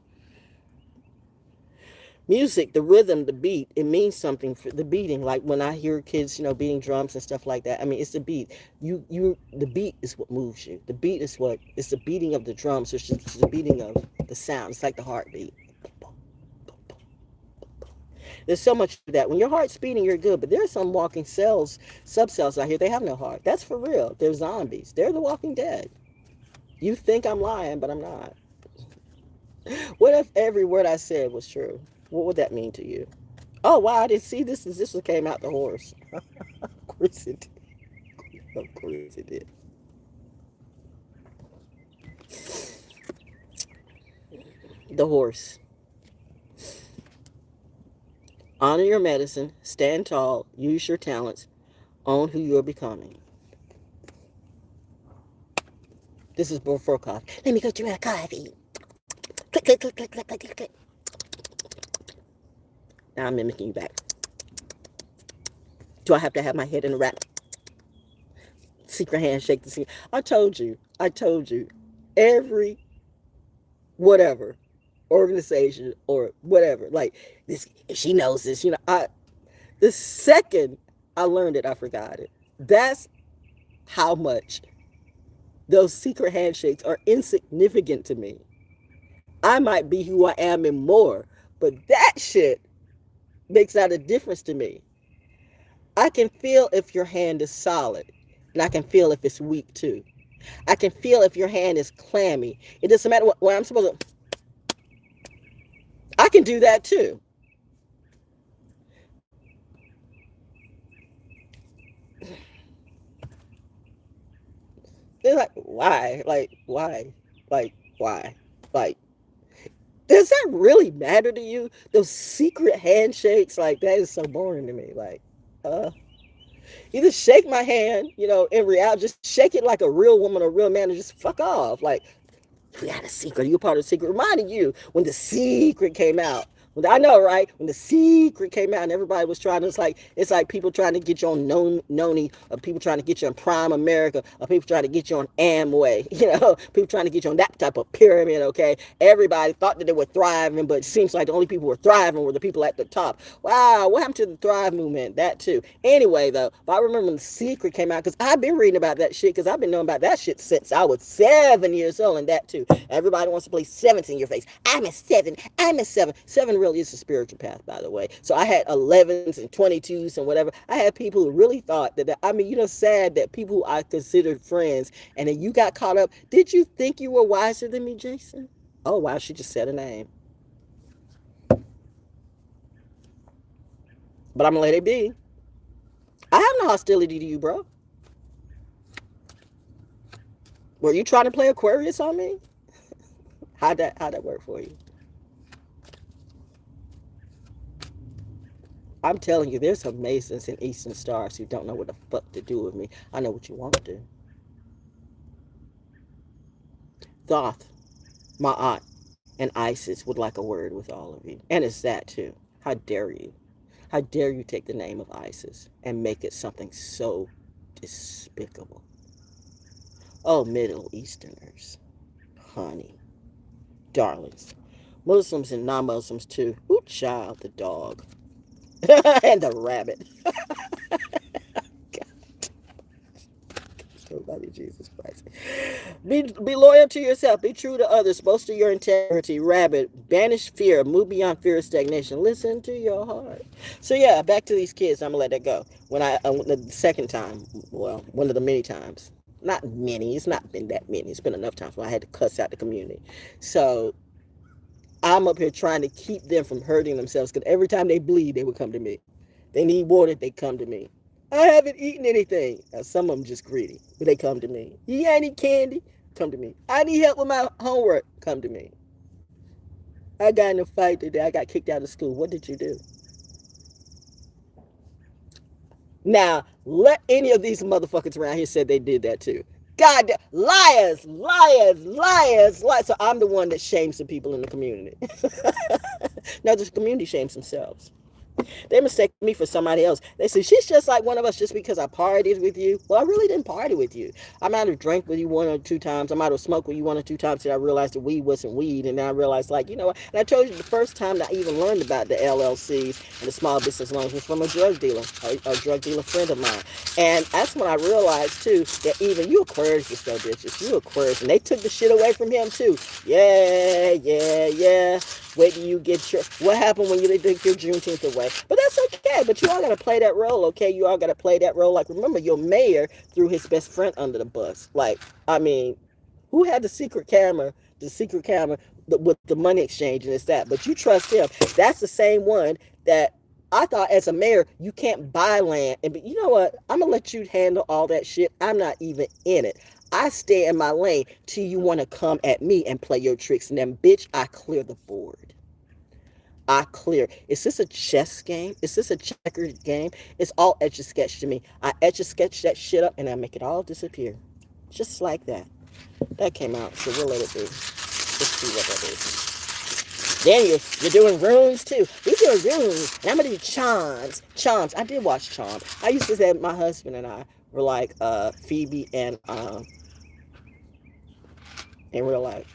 music, the rhythm, the beat. It means something for the beating. Like when I hear kids, beating drums and stuff like that. I mean, it's the beat. The beat is what moves you. The beat is what. It's the beating of the drums. It's the beating of the sound. It's like the heartbeat. There's so much of that. When your heart's beating, you're good. But there's some walking cells, subcells out here. They have no heart. That's for real. They're zombies. They're the walking dead. You think I'm lying, but I'm not. What if every word I said was true? What would that mean to you? Oh, wow, I didn't see this. This came out the horse. Of course it did. Of course it did. The horse. Honor your medicine, stand tall, use your talents, own who you're becoming. This is before coffee. Let me go to a coffee. Click, click, click, click, click, click, click. Now I'm mimicking you back. Do I have to have my head in a wrap? Secret handshake. I told you. Every whatever organization or whatever, like this, if she knows this, the second I learned it, I forgot it. That's how much those secret handshakes are insignificant to me. I might be who I am and more, but that shit makes out a difference to me. I can feel if your hand is solid, and I can feel if it's weak too. I can feel if your hand is clammy. It doesn't matter what I'm supposed to. I can do that too. They're like, why? Like, why? Like, why? Like, does that really matter to you? Those secret handshakes, like, that is so boring to me. Like, either shake my hand, in reality, just shake it like a real woman or real man and just fuck off. Like, we got a secret. You're part of the secret. Reminding you when the secret came out. I know, right? When the secret came out and everybody was trying to, it's like people trying to get you on Noni, or people trying to get you on Prime America, or people trying to get you on Amway, people trying to get you on that type of pyramid, okay? Everybody thought that they were thriving, but it seems like the only people who were thriving were the people at the top. Wow, what happened to the Thrive movement? That too. Anyway, though, but I remember when the secret came out, because I've been reading about that shit, because I've been knowing about that shit since I was 7 years old, and that too. Everybody wants to play sevens in your face. I'm a 7. I'm a 7. 7 really is a spiritual path, by the way. So I had 11s and 22s and whatever. I had people who really thought that, sad that people who I considered friends, and then you got caught up. Did you think you were wiser than me, Jason? Oh, wow, she just said a name. But I'm going to let it be. I have no hostility to you, bro. Were you trying to play Aquarius on me? How'd that work for you? I'm telling you, there's some Masons and Eastern Stars who don't know what the fuck to do with me. I know what you want to do. Thoth, my aunt, and Isis would like a word with all of you. And it's that too. How dare you? How dare you take the name of Isis and make it something so despicable? Oh, Middle Easterners. Honey. Darlings. Muslims and non-Muslims too. Ooh, child, the dog. And the rabbit. Love you, Jesus Christ. Be loyal to yourself. Be true to others. Boast of your integrity. Rabbit. Banish fear. Move beyond fear of stagnation. Listen to your heart. So yeah, back to these kids. I'm gonna let that go. When I the second time, well, one of the many times. Not many. It's not been that many. It's been enough times where I had to cuss out the community. So I'm up here trying to keep them from hurting themselves because every time they bleed, they would come to me. They need water, they come to me. I haven't eaten anything. Now, some of them just greedy, but they come to me. You got any candy? Come to me. I need help with my homework. Come to me. I got in a fight today. I got kicked out of school. What did you do? Now, let any of these motherfuckers around here say they did that too. God, liars, liars, liars, liars. So I'm the one that shames the people in the community. Now the community shames themselves. They mistake me for somebody else. They say, she's just like one of us just because I partied with you. Well, I really didn't party with you. I might have drank with you one or two times. I might have smoked with you one or two times till I realized the weed wasn't weed. And then I realized, like, you know what? And I told you the first time that I even learned about the LLCs and the small business loans was from a drug dealer, a drug dealer friend of mine. And that's when I realized, too, that even you Aquarius is so bitches. You Aquarius. And they took the shit away from him, too. Yeah, yeah, yeah. Wait till you get your, what happened when you take your Juneteenth away? But that's okay. But you all got to play that role, okay? You all got to play that role. Like, remember, your mayor threw his best friend under the bus. Like, I mean, who had the secret camera? The secret camera with the money exchange and it's that. But you trust him. That's the same one that I thought as a mayor, you can't buy land. And but you know what? I'm going to let you handle all that shit. I'm not even in it. I stay in my lane till you want to come at me and play your tricks. And then, bitch, I clear the board. I clear. Is this a chess game? Is this a checkered game? It's all etch a sketch to me. I etch a sketch that shit up and I make it all disappear. Just like that. That came out, so we'll let it be. Let's see what that is. Then you're doing runes too. We doing runes. And I'm gonna do charms. Charms. I did watch Charm. I used to say my husband and I were like Phoebe and in real life.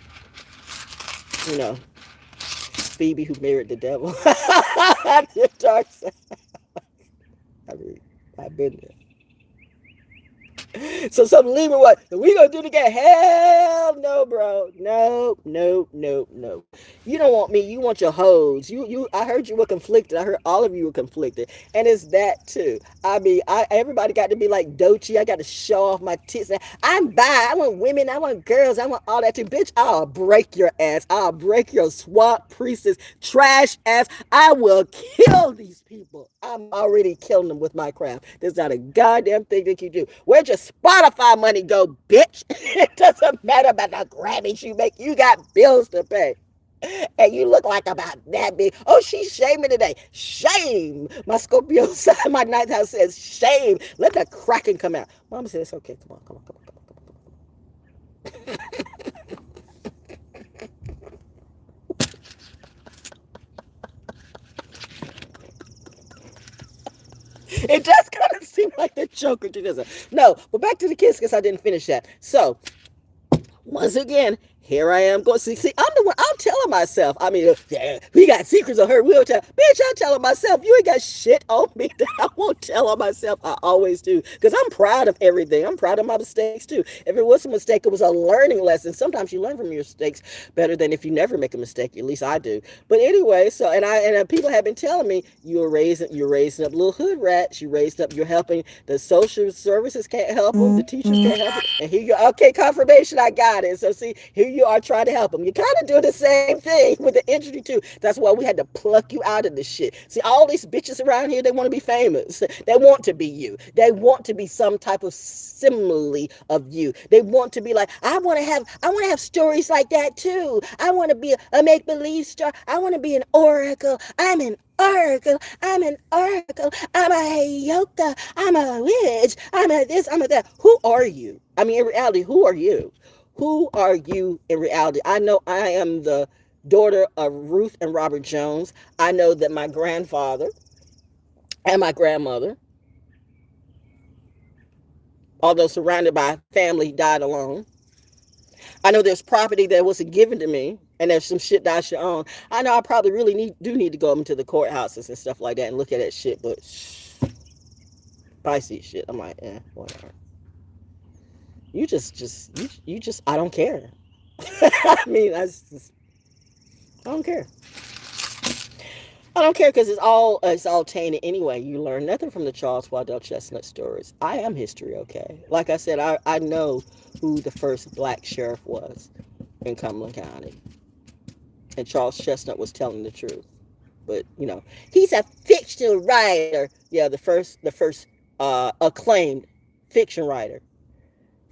You know, Phoebe who married the devil. Dark side. I mean, I've been there. So some Libra, what? We gonna do it again? Hell no, bro. No, no, no, no. You don't want me. You want your hoes. You. I heard you were conflicted. I heard all of you were conflicted, and it's that too. I mean, everybody got to be like Doechii. I got to show off my tits. I'm bi. I want women. I want girls. I want all that too. Bitch, I'll break your ass. I'll break your swamp priestess trash ass. I will kill these people. I'm already killing them with my craft. There's not a goddamn thing that you do. Where'd your Spotify money go, bitch? It doesn't matter about the Grammys you make. You got bills to pay. And you look like about that big. Oh, she's shaming today. Shame. My Scorpio side, my ninth house says shame. Let the Kraken come out. Mama says, okay, come on, come on, come on, come on, come on. It does kind of seem like the Joker to this. No, but back to the kids because I didn't finish that. So, once again, here I am going. See, I'm the one. I'm telling myself. I mean, yeah, we got secrets on her. We'll tell. Bitch, I'm telling myself. You ain't got shit on me that I won't tell on myself. I always do. Because I'm proud of everything. I'm proud of my mistakes too. If it was a mistake, it was a learning lesson. Sometimes you learn from your mistakes better than if you never make a mistake. At least I do. But anyway, so and people have been telling me you're raising up little hood rats. You're helping the social services can't help them. The teachers can't help them. And here you go. Okay, confirmation. I got it. So see, here you are trying to help them. You kind of do the same thing with the injury too. That's why we had to pluck you out of this shit. See, all these bitches around here, they want to be famous. They want to be you. They want to be some type of simile of you. They want to be like, I want to have stories like that too. I want to be a make-believe star. I want to be an oracle. I'm an oracle. I'm an oracle. I'm a yoga. I'm a witch. I'm a this. I'm a that. Who are you? I mean, in reality, who are you? Who are you in reality? I know I am the daughter of Ruth and Robert Jones. I know that my grandfather and my grandmother, although surrounded by family, died alone. I know there's property that wasn't given to me. And there's some shit that I should own. I know I probably really do need to go up into the courthouses and stuff like that and look at that shit, but pricey shit. I'm like, whatever. You just, I don't care. I mean, I don't care. I don't care because it's all tainted anyway. You learn nothing from the Charles Waddell Chestnut stories. I am history, okay? Like I said, I know who the first black sheriff was in Cumberland County. And Charles Chestnut was telling the truth. But, he's a fictional writer. Yeah, the first acclaimed fiction writer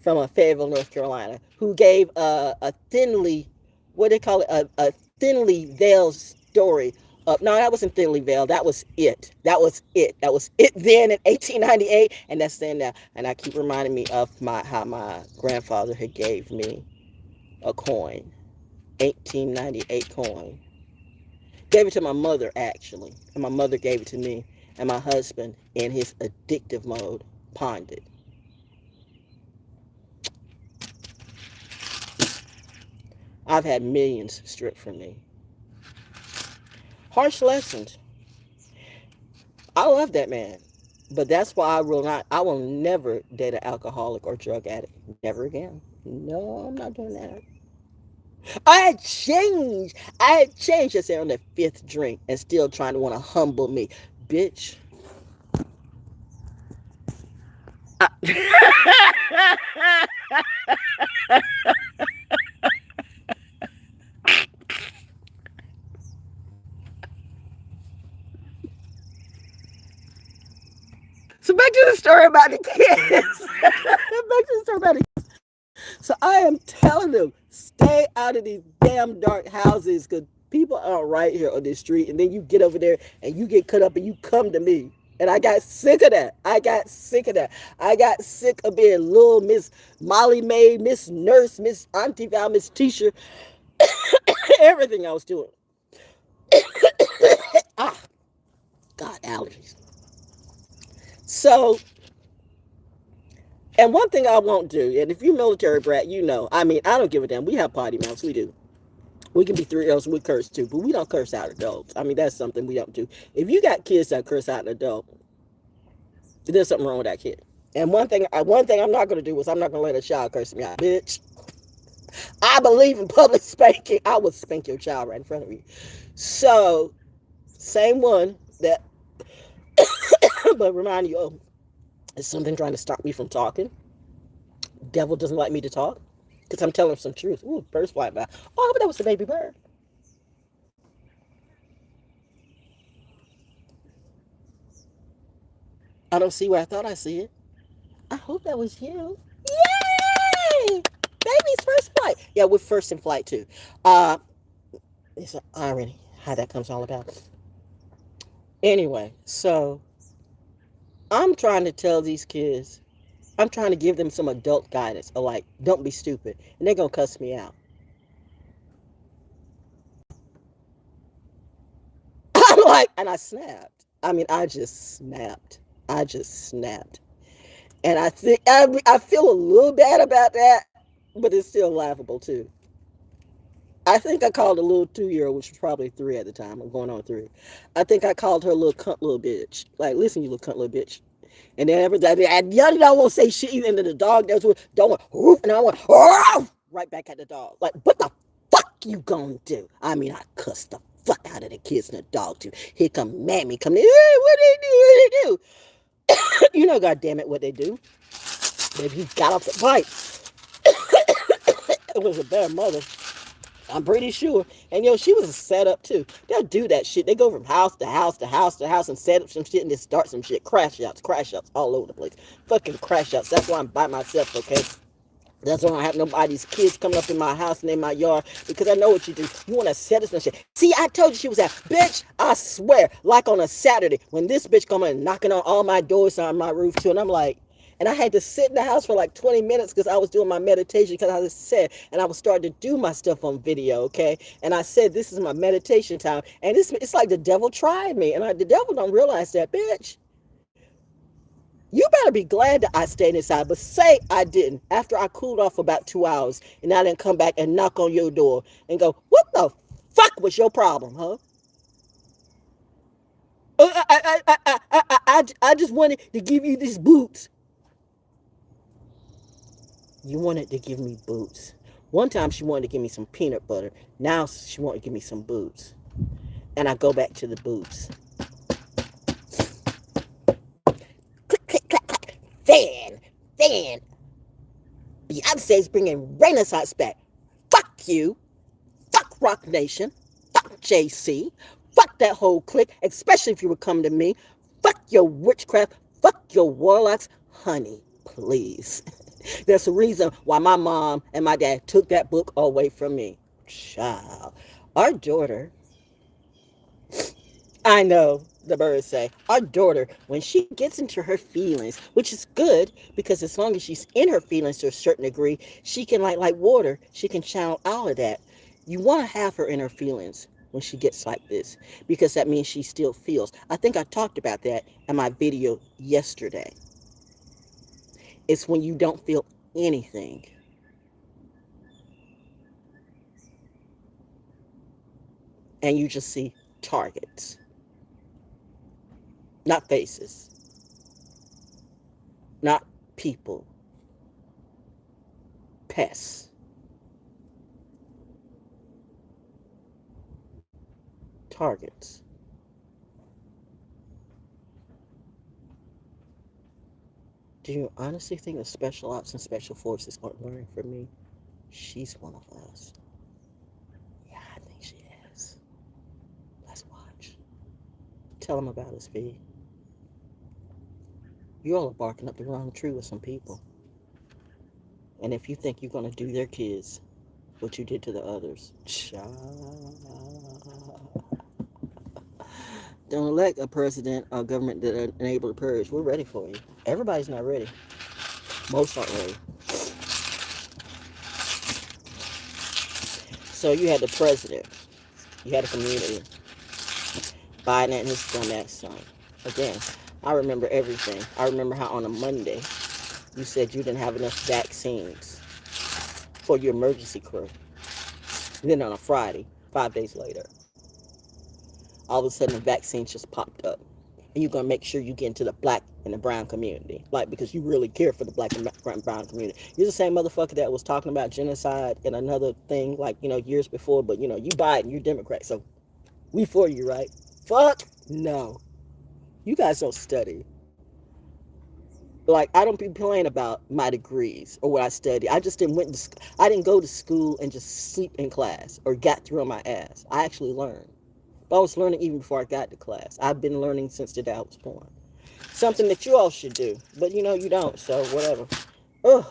from Fayetteville, North Carolina, who gave a thinly, what do they call it, a thinly veiled story. No, that wasn't thinly veiled. That was it. That was it then in 1898, and that's then now. And I keep reminding me of how my grandfather had gave me a coin, 1898 coin. Gave it to my mother, actually. And my mother gave it to me. And my husband, in his addictive mode, pawned it. I've had millions stripped from me. Harsh lessons. I love that man. But that's why I will never date an alcoholic or drug addict. Never again. No, I'm not doing that. I had changed. I said on the 5th drink and still trying to want to humble me. Bitch. So back to the story about the kids. So I am telling them, stay out of these damn dark houses because people are right here on this street. And then you get over there and you get cut up and you come to me. And I got sick of that. I got sick of being little Miss Molly Mae, Miss Nurse, Miss Auntie Val, Miss Teacher. Everything I was doing. God, allergies. So, and one thing I won't do, and if you're military brat, I don't give a damn. We have potty mouths. We do. We can be 3-year-olds, we curse too, but we don't curse out adults. That's something we don't do. If you got kids that curse out an adult, there's something wrong with that kid. And one thing I'm not going to do is I'm not going to let a child curse me out. Bitch, I believe in public spanking. I will spank your child right in front of you. So, same one that, but remind you, is something trying to stop me from talking? Devil doesn't like me to talk because I'm telling him some truth. Ooh, bird's flying by. Oh, but that was a baby bird. I don't see where I thought I see it. I hope that was you. Yay! Baby's first flight. Yeah, we're first in flight too. It's an irony how that comes all about. Anyway, so I'm trying to tell these kids, I'm trying to give them some adult guidance of like, don't be stupid. And they're going to cuss me out. I'm like, and I snapped. I just snapped. And I think, I feel a little bad about that, but it's still laughable too. I think I called a little 2-year-old, which was probably 3 at the time, or going on 3. I think I called her a little cunt little bitch. Like, listen, you little cunt little bitch. And then y'all won't say shit, and then the dog does what, don't want, whoop, and I went, right back at the dog. Like, what the fuck you gonna do? I cussed the fuck out of the kids and the dog too. Here come Mammy, come in, hey, what they do? God damn it, what they do. If he got off the bike, it was a bad mother. I'm pretty sure. And she was a setup too. They'll do that shit. They go from house to house to house to house and set up some shit and just start some shit. Crash outs all over the place. Fucking crash outs. That's why I'm by myself, okay? That's why I don't have nobody's kids coming up in my house and in my yard, because I know what you do. You want to set us some shit. See, I told you she was that bitch. I swear, like on a Saturday, when this bitch come in knocking on all my doors on my roof too, and I'm like, and I had to sit in the house for like 20 minutes because I was doing my meditation, because I just said, and I was starting to do my stuff on video, okay? And I said, this is my meditation time. And it's like the devil tried me. And the devil don't realize that, bitch. You better be glad that I stayed inside, but say I didn't. After I cooled off for about 2 hours and I didn't come back and knock on your door and go, what the fuck was your problem, huh? I just wanted to give you these boots. You wanted to give me boots. One time she wanted to give me some peanut butter. Now she wanted to give me some boots. And I go back to the boots. Click, click, clack, clack. Fan. Beyonce's bringing Renaissance back. Fuck you. Fuck Rock Nation. Fuck JC. Fuck that whole clique, especially if you were coming to me. Fuck your witchcraft. Fuck your warlocks. Honey, please. There's a reason why my mom and my dad took that book away from me. Child. Our daughter, I know the birds say, our daughter, when she gets into her feelings, which is good because as long as she's in her feelings to a certain degree, she can, like water, she can channel all of that. You want to have her in her feelings when she gets like this because that means she still feels. I think I talked about that in my video yesterday. It's when you don't feel anything. And you just see targets. Not faces. Not people. Pests. Targets. Do you honestly think the special ops and special forces aren't learning from me? She's one of us. Yeah, I think she is. Let's watch. Tell them about us, V. You all are barking up the wrong tree with some people. And if you think you're going to do their kids what you did to the others, don't elect a president or government that enable the purge. We're ready for you. Everybody's not ready. Most aren't ready. So you had the president. You had a community. Biden and his dumbass son. Again, I remember everything. I remember how on a Monday you said you didn't have enough vaccines for your emergency crew. And then on a Friday, 5 days later, all of a sudden the vaccines just popped up. And you're going to make sure you get into the black and the brown community. Like, because you really care for the black and brown community. You're the same motherfucker that was talking about genocide and another thing, like, years before. But, you Biden, you're Democrat. So we for you, right? Fuck no. You guys don't study. Like, I don't be playing about my degrees or what I study. I just I didn't go to school and just sleep in class or got through on my ass. I actually learned. But I was learning even before I got to class. I've been learning since the day I was born. Something that you all should do. But you don't, so whatever. Ugh.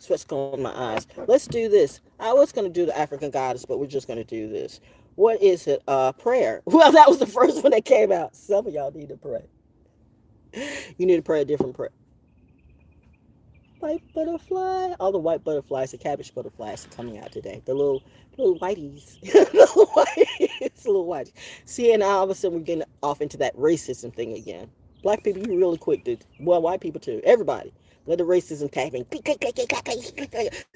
Sweat's going in my eyes. Let's do this. I was going to do the African goddess, but we're just going to do this. What is it? Prayer. Well, that was the first one that came out. Some of y'all need to pray. You need to pray a different prayer. White butterfly. All the white butterflies, the cabbage butterflies are coming out today. The little whiteys. little whiteys. See, and all of a sudden we're getting off into that racism thing again. Black people, you really quick to, well, white people too. Everybody. Let the racism tapping.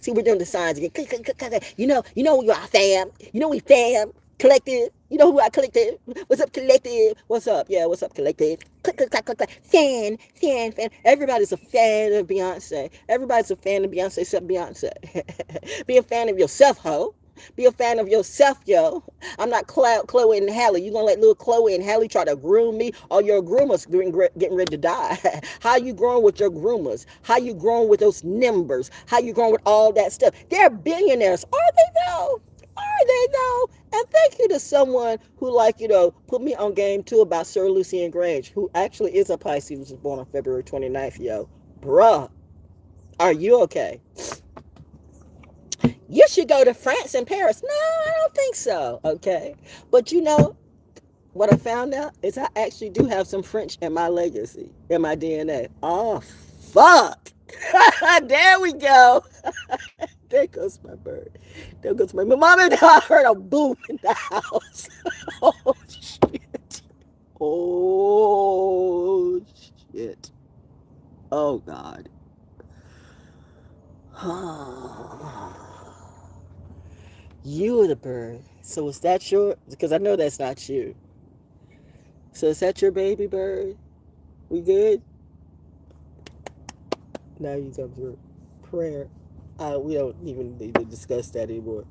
See, we're doing the signs again. You know we are fam. We fam. Collective. You know who I collective? What's up, collective? What's up? Yeah, what's up, collective? Click, click, click, click, click. Fan. Everybody's a fan of Beyonce. Everybody's a fan of Beyonce except Beyonce. Be a fan of yourself, ho. Be a fan of yourself, yo. I'm not Chloe and Halle. You gonna let little Chloe and Halle try to groom me? Or your groomers getting ready to die? How you growing with your groomers? How you growing with those numbers? How you growing with all that stuff? They're billionaires. Are they though? Are they though? And thank you to someone who put me on game too about Sir Lucian Grange, who actually is a Pisces, was born on February 29th, yo. Bruh, are you okay? You should go to France and Paris. No, I don't think so. Okay. But what I found out is I actually do have some French in my legacy, in my DNA. Oh, fuck. There we go. There goes my bird. There goes my mom, and I heard a boom in the house. Oh, shit. Oh, shit. Oh God. You are the bird. So is that your? Because I know that's not you. So is that your baby bird? We good? Now you come through. Prayer. We don't even need to discuss that anymore.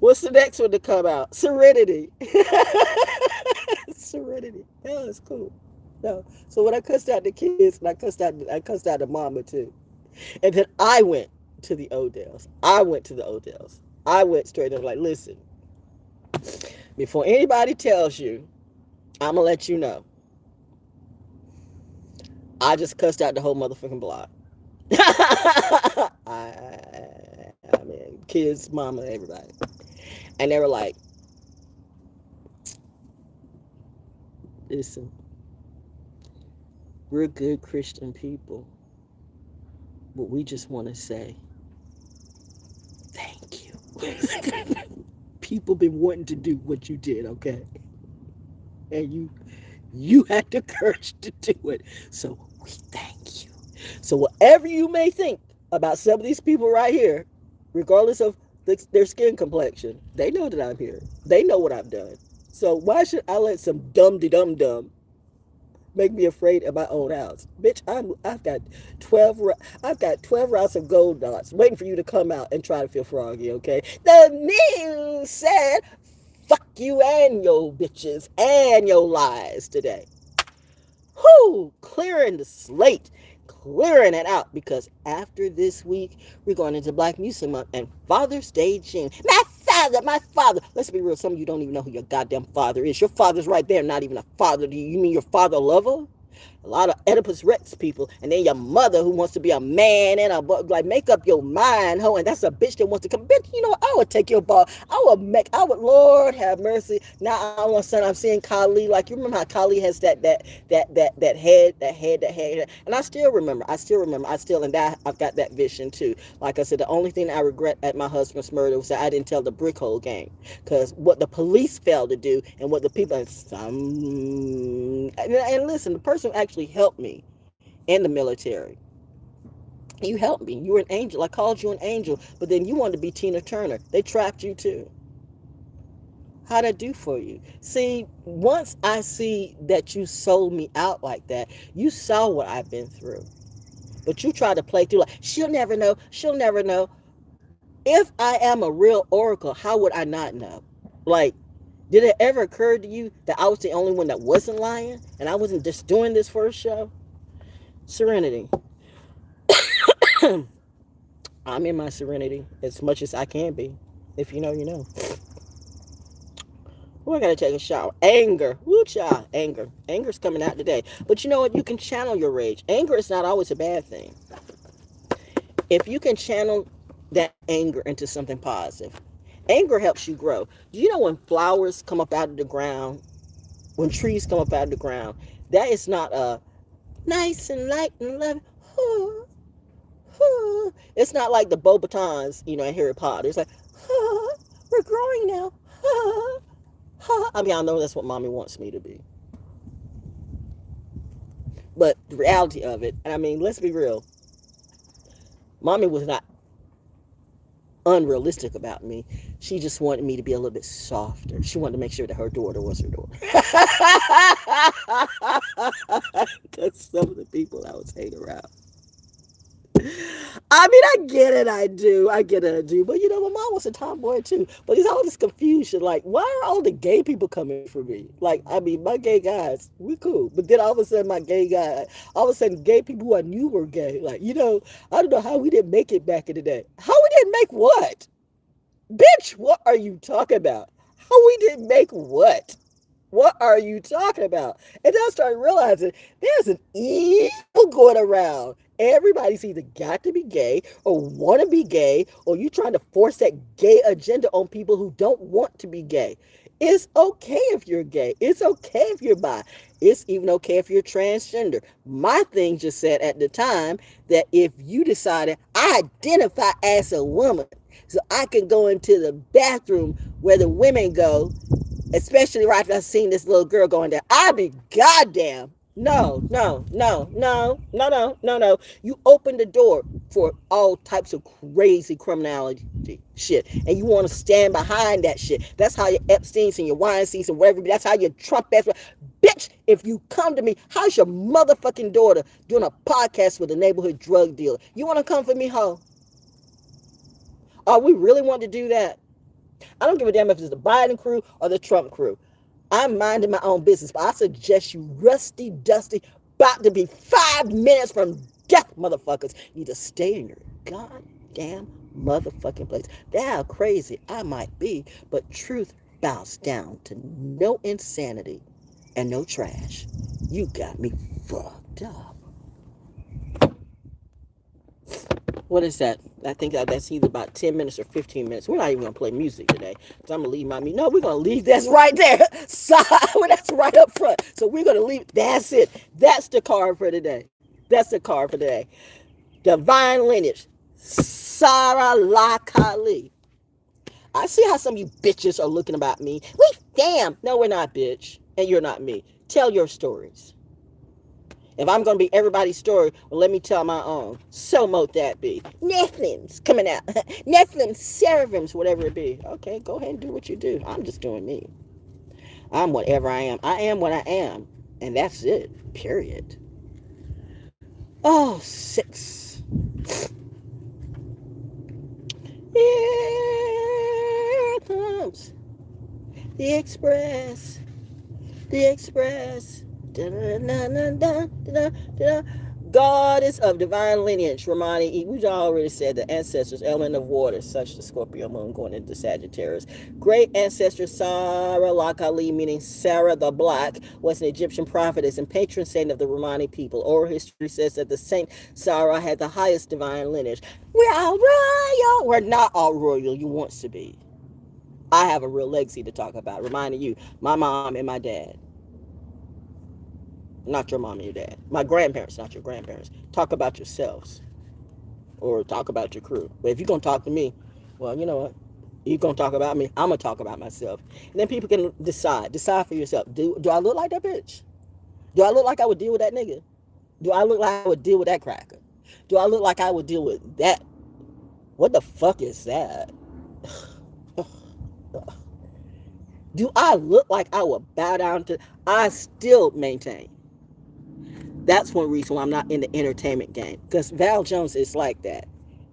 What's the next one to come out? Serenity. Serenity. Yeah, it's cool. No. So when I cussed out the kids, and I cussed out the mama too. And then I went to the Odells. I went straight up like, listen, before anybody tells you, I'm gonna let you know. I just cussed out the whole motherfucking block. I mean, kids, mama, everybody. And they were like, listen, we're good Christian people, but we just want to say thank you. People been wanting to do what you did, okay? And you had the courage to do it. So we thank you. So whatever you may think about some of these people right here, regardless of their skin complexion, they know that I'm here. They know what I've done. So why should I let some dum make me afraid of my own house? Bitch, I've got 12 rounds of gold dots waiting for you to come out and try to feel froggy, okay? The news said fuck you and your bitches and your lies today. Whoo! Clearing the slate, clearing it out, because after this week, we're going into Black Music Month and Father's Day June. My father. Let's be real, some of you don't even know who your goddamn father is. Your father's right there, not even a father to you. You mean your father lover? A lot of Oedipus Rex people, and then your mother who wants to be a man and a like make up your mind, ho, and that's a bitch that wants to come. Bitch, you know I would take your ball. Lord have mercy. Now all of a sudden I'm seeing Kali, like you remember how Kali has that head, and I still remember, and that I've got that vision too. Like I said, the only thing I regret at my husband's murder was that I didn't tell the brick hole gang, because what the police failed to do and what the people and listen, the person who actually helped me in the military, you helped me. You were an angel. I called you an angel, but then you wanted to be Tina Turner. They trapped you too. How'd I do for you? See, once I see that you sold me out like that, you saw what I've been through. But you try to play through like, she'll never know. She'll never know. If I am a real oracle, how would I not know? Like, did it ever occur to you that I was the only one that wasn't lying and I wasn't just doing this for a show? Serenity. I'm in my serenity as much as I can be. If you know, you know. Oh, I gotta take a shower. Anger. Woo, child. Anger. Anger's coming out today. But you know what? You can channel your rage. Anger is not always a bad thing. If you can channel that anger into something positive, anger helps you grow. Do you know when flowers come up out of the ground, when trees come up out of the ground, that is not a nice and light and loving. It's not like the Bobatons, you know, in Harry Potter. It's like, we're growing now. I mean, I know that's what mommy wants me to be. But the reality of it, and I mean, let's be real. Mommy was not unrealistic about me. She just wanted me to be a little bit softer. She wanted to make sure that her daughter was her daughter. That's some of the people I was hanging around. I mean, I get it, I do. But you know, my mom was a tomboy too. But it's all this confusion. Like, why are all the gay people coming for me? Like, I mean, my gay guys, we cool. But then all of a sudden, all of a sudden, gay people who I knew were gay. Like, you know, I don't know how we didn't make it back in the day. How we didn't make what? Bitch, what are you talking about? How we didn't make what? What are you talking about? And then I started realizing there's an evil going around. Everybody's either got to be gay or want to be gay, or you trying to force that gay agenda on people who don't want to be gay. It's okay if you're gay. It's okay if you're bi. It's even okay if you're transgender. My thing just said at the time that if you decided I identify as a woman, so I can go into the bathroom where the women go, especially right after I seen this little girl going there, I'd be goddamn. No, no, no, no, no, no, no, no. You open the door for all types of crazy criminality shit. And you want to stand behind that shit. That's how your Epstein's and your Weinstein's and whatever. That's how your Trump ass. Bitch, if you come to me, how's your motherfucking daughter doing a podcast with a neighborhood drug dealer? You want to come for me, ho? Are we really want to do that? I don't give a damn if it's the Biden crew or the Trump crew. I'm minding my own business, but I suggest you rusty, dusty, about to be 5 minutes from death, motherfuckers, need to stay in your goddamn motherfucking place. That's how crazy I might be, but truth bows down to no insanity and no trash. You got me fucked up. What is that? I think that's either about 10 minutes or 15 minutes. We're not even going to play music today. Because I'm going to leave my music. No, we're going to leave this right there. That's right up front. So we're going to leave. That's it. That's the card for today. That's the card for today. Divine lineage. Sarah Lakali. I see how some of you bitches are looking about me. We damn. No, we're not, bitch. And you're not me. Tell your stories. If I'm going to be everybody's story, well, let me tell my own. So mote that be. Nephilims coming out. Nephilims, seraphims, whatever it be. Okay, go ahead and do what you do. I'm just doing me. I'm whatever I am. I am what I am. And that's it. Period. Oh, 6. Here comes the express. The express. Goddess of divine lineage, Romani. We already said the ancestors, element of water, such the Scorpio moon going into Sagittarius. Great ancestor Sarah Lakali, meaning Sarah the Black, was an Egyptian prophetess and patron saint of the Romani people. Oral history says that the saint Sarah had the highest divine lineage. We're all royal. We're not all royal. You want to be. I have a real legacy to talk about, reminding you, my mom and my dad. Not your mom and your dad. My grandparents, not your grandparents. Talk about yourselves. Or talk about your crew. But if you're going to talk to me, well, you know what? You're going to talk about me. I'm going to talk about myself. And then people can decide. Decide for yourself. Do I look like that bitch? Do I look like I would deal with that nigga? Do I look like I would deal with that cracker? Do I look like I would deal with that? What the fuck is that? Do I look like I would bow down to? I still maintain. That's one reason why I'm not in the entertainment game. Because Val Jones is like that.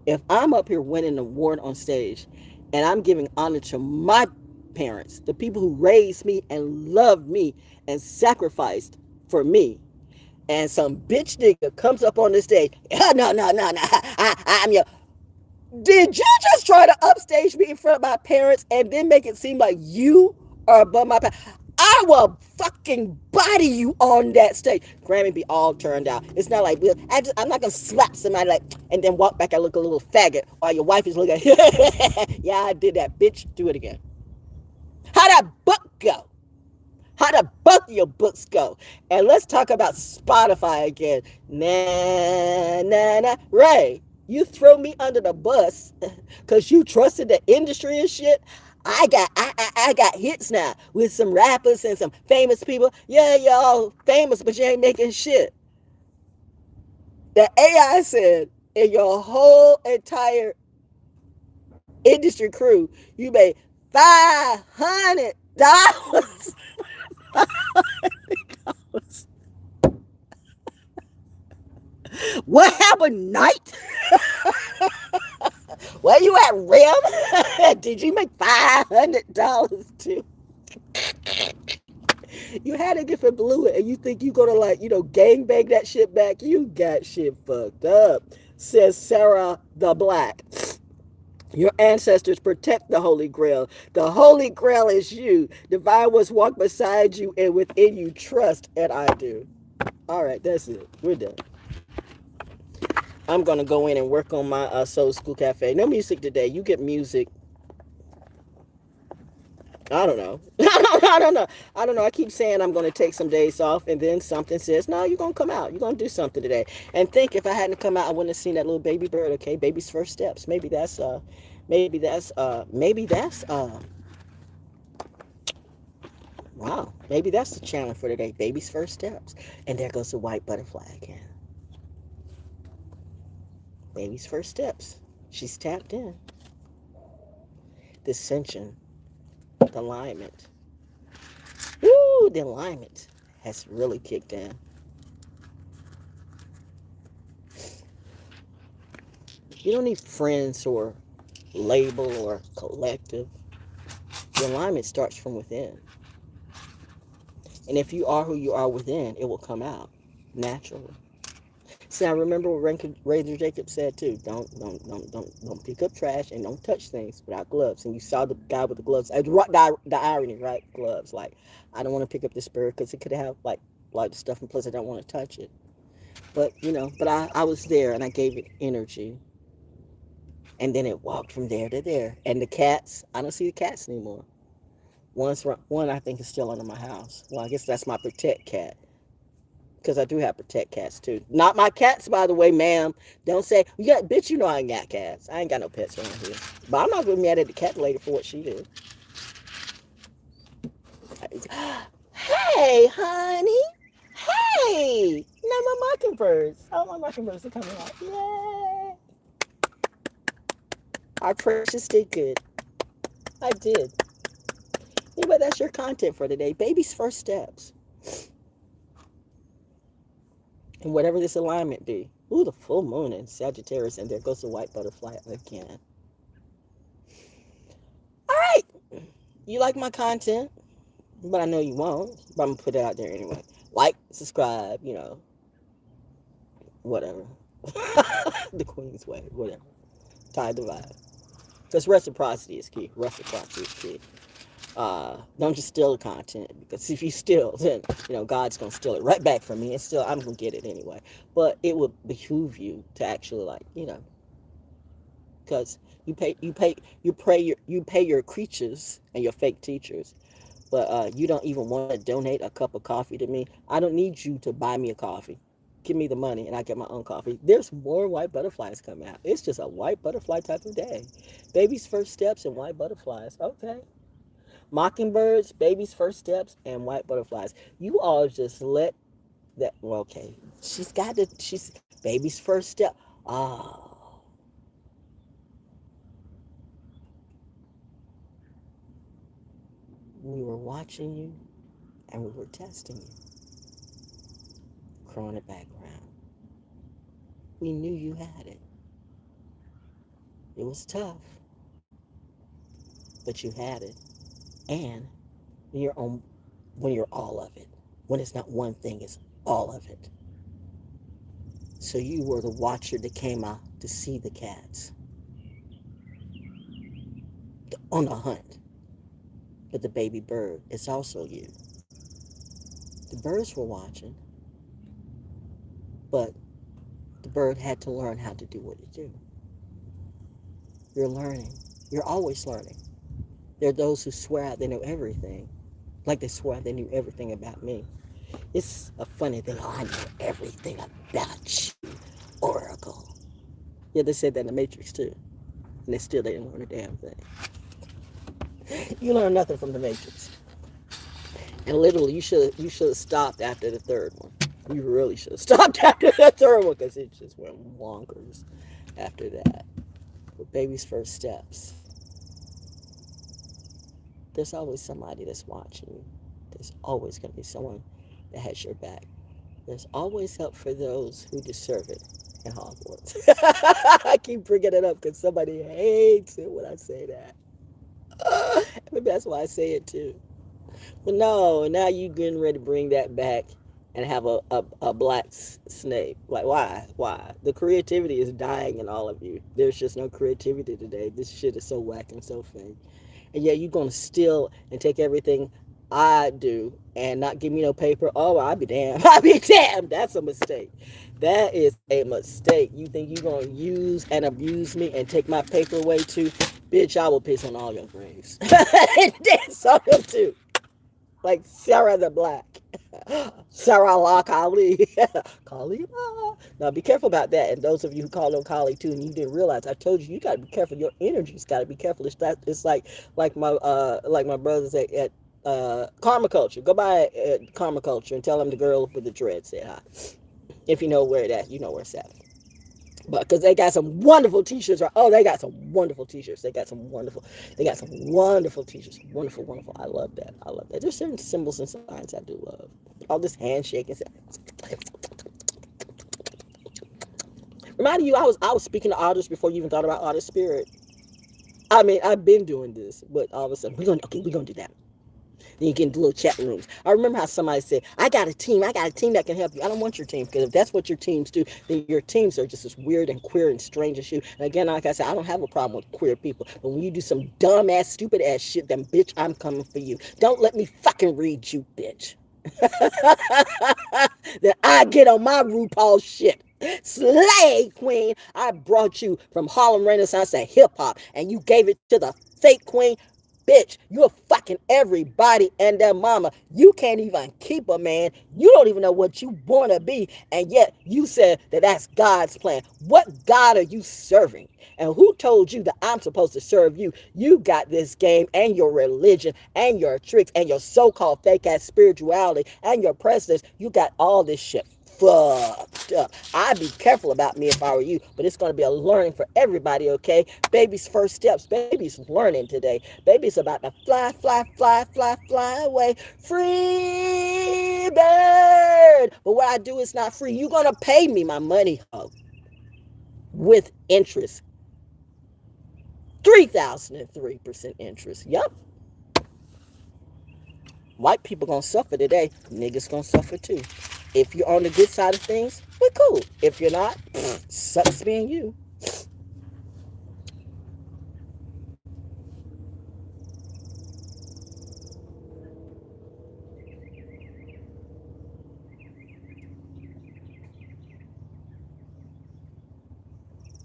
If I'm up here winning an award on stage and I'm giving honor to my parents, the people who raised me and loved me and sacrificed for me, and some bitch nigga comes up on the stage, no, I'm your... Did you just try to upstage me in front of my parents and then make it seem like you are above my parents? I will fucking body you on that stage. Grammy be all turned out. It's not like, I'm not going to slap somebody like, and then walk back and look a little faggot while your wife is looking at, yeah, I did that, bitch. Do it again. How'd that book go? How did both of your books go? And let's talk about Spotify again. Ray, you throw me under the bus because you trusted the industry and shit. I got hits now with some rappers and some famous people. Yeah, y'all famous, but you ain't making shit. The AI said in your whole entire industry crew, you made $500. What happened, Knight? Where you at, Rim? Did you make $500 too? You had to get for blew it, and you think you gonna gangbang that shit back? You got shit fucked up, says Sarah the Black. Your ancestors protect the Holy Grail. The Holy Grail is you. Divine ones walk beside you, and within you trust, and I do. All right, that's it. We're done. I'm gonna go in and work on my Soul School Cafe. No music today. You get music. I don't know. I don't know. I keep saying I'm gonna take some days off, and then something says, no, you're gonna come out. You're gonna do something today. And think if I hadn't come out, I wouldn't have seen that little baby bird. Okay, baby's first steps. Maybe that's Wow, maybe that's the challenge for today. Baby's first steps. And there goes the white butterfly again. Baby's first steps. She's tapped in. The ascension, the alignment. Woo, the alignment has really kicked in. You don't need friends or label or collective. The alignment starts from within. And if you are who you are within, it will come naturally. See, I remember what Razor Jacobs said too. Don't pick up trash and don't touch things without gloves. And you saw the guy with the gloves. The irony, right? Gloves. Like, I don't want to pick up the spirit because it could have like a lot of stuff, and plus I don't want to touch it. But I was there and I gave it energy. And then it walked from there to there. And the cats, I don't see the cats anymore. One I think is still under my house. Well, I guess that's my protect cat. Because I do have protect cats too. Not my cats, by the way, ma'am. Don't say, bitch, I ain't got cats. I ain't got no pets around here. But I'm not going to be mad at the cat lady for what she did. Hey, honey. Hey. Now my mockingbirds. Oh, my mockingbirds are coming out. Yay. Our precious did good. I did. Anyway, that's your content for today. Baby's first steps. And whatever this alignment be. Ooh, the full moon in Sagittarius, and there goes the white butterfly again. All right. You like my content, but I know you won't. But I'm going to put it out there anyway. Like, subscribe, whatever. The Queen's way, whatever. Tie the vibe. Because reciprocity is key. Don't just steal the content, because if you steal, then God's gonna steal it right back from me, and still I'm gonna get it anyway. But it would behoove you to actually because you pay your creatures and your fake teachers, but you don't even want to donate a cup of coffee to me. I don't need you to buy me a coffee. Give me the money and I get my own coffee. There's more white butterflies coming out. It's just a white butterfly type of day. Baby's first steps and white butterflies. Okay. Mockingbirds, baby's first steps, and white butterflies. You all just let that. Well, okay. She's baby's first step. We were watching you and we were testing you. Crow in the background. We knew you had it. It was tough, but you had it. And when you're all of it, when it's not one thing, it's all of it. So you were the watcher that came out to see the cats on the hunt. But the baby bird, it's also you. The birds were watching, but the bird had to learn how to do what it do. You're learning. You're always learning. There are those who swear out they know everything, like they swear out they knew everything about me. It's a funny thing. I know everything about you, Oracle. Yeah, they said that in the Matrix too, and they didn't learn a damn thing. You learn nothing from the Matrix, and literally, you should have stopped after the third one. You really should have stopped after the third one, because it just went bonkers after that. But baby's first steps. There's always somebody that's watching you. There's always going to be someone that has your back. There's always help for those who deserve it in Hogwarts. I keep bringing it up because somebody hates it when I say that. Maybe that's why I say it too. But no, now you're getting ready to bring that back and have a black snake. Like, why? Why? The creativity is dying in all of you. There's just no creativity today. This shit is so whack and so fake. And yeah, you're going to steal and take everything I do and not give me no paper. Oh, I'll be damned. I'll be damned. That's a mistake. That is a mistake. You think you're going to use and abuse me and take my paper away too? Bitch, I will piss on all your graves. And dance on them too. Like Sarah the Black. Sarah La Kali. Kali La. Now be careful about that. And those of you who call them Kali too, and you didn't realize, I told you got to be careful. Your energy's got to be careful. It's like my brothers at Karma Culture. Go by Karma Culture and tell them the girl with the dread said hi. If you know where it at, you know where it's at. But because they got some wonderful t-shirts. Right? Oh, they got some wonderful t-shirts. They got some wonderful t-shirts. Wonderful, wonderful. I love that. I love that. There's certain symbols and signs I do love. All this handshake and stuff. Reminding you, I was speaking to artists before you even thought about artist spirit. I mean, I've been doing this, but all of a sudden, we're gonna do that. Then you get into little chat rooms. I remember how somebody said, I got a team that can help you. I don't want your team, because if that's what your teams do, then your teams are just as weird and queer and strange as you. And again, like I said, I don't have a problem with queer people. But when you do some dumb ass, stupid ass shit, then bitch, I'm coming for you. Don't let me fucking read you, bitch. Then I get on my RuPaul shit. Slay queen, I brought you from Harlem Renaissance to hip hop, and you gave it to the fake queen. Bitch, you're fucking everybody and their mama. You can't even keep a man. You don't even know what you want to be. And yet you said that that's God's plan. What God are you serving? And who told you that I'm supposed to serve you? You got this game and your religion and your tricks and your so-called fake ass spirituality and your presidents. You got all this shit fucked up. I'd be careful about me if I were you, but it's going to be a learning for everybody, okay? Baby's first steps. Baby's learning today. Baby's about to fly, fly, fly, fly, fly away. Free bird. But what I do is not free. You're going to pay me my money, ho, with interest. 3,003% interest. Yup. White people gonna suffer today. Niggas gonna suffer too. If you're on the good side of things, we're cool. If you're not, sucks being you.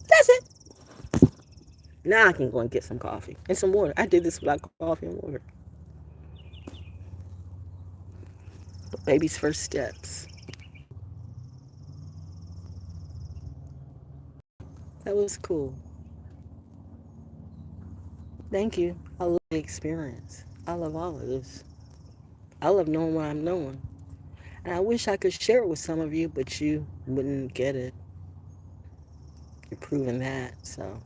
That's it. Now I can go and get some coffee and some water. I did this without coffee and water. But baby's first steps. That was cool. Thank you. I love the experience. I love all of this. I love knowing what I'm knowing. And I wish I could share it with some of you, but you wouldn't get it. You're proving that, so.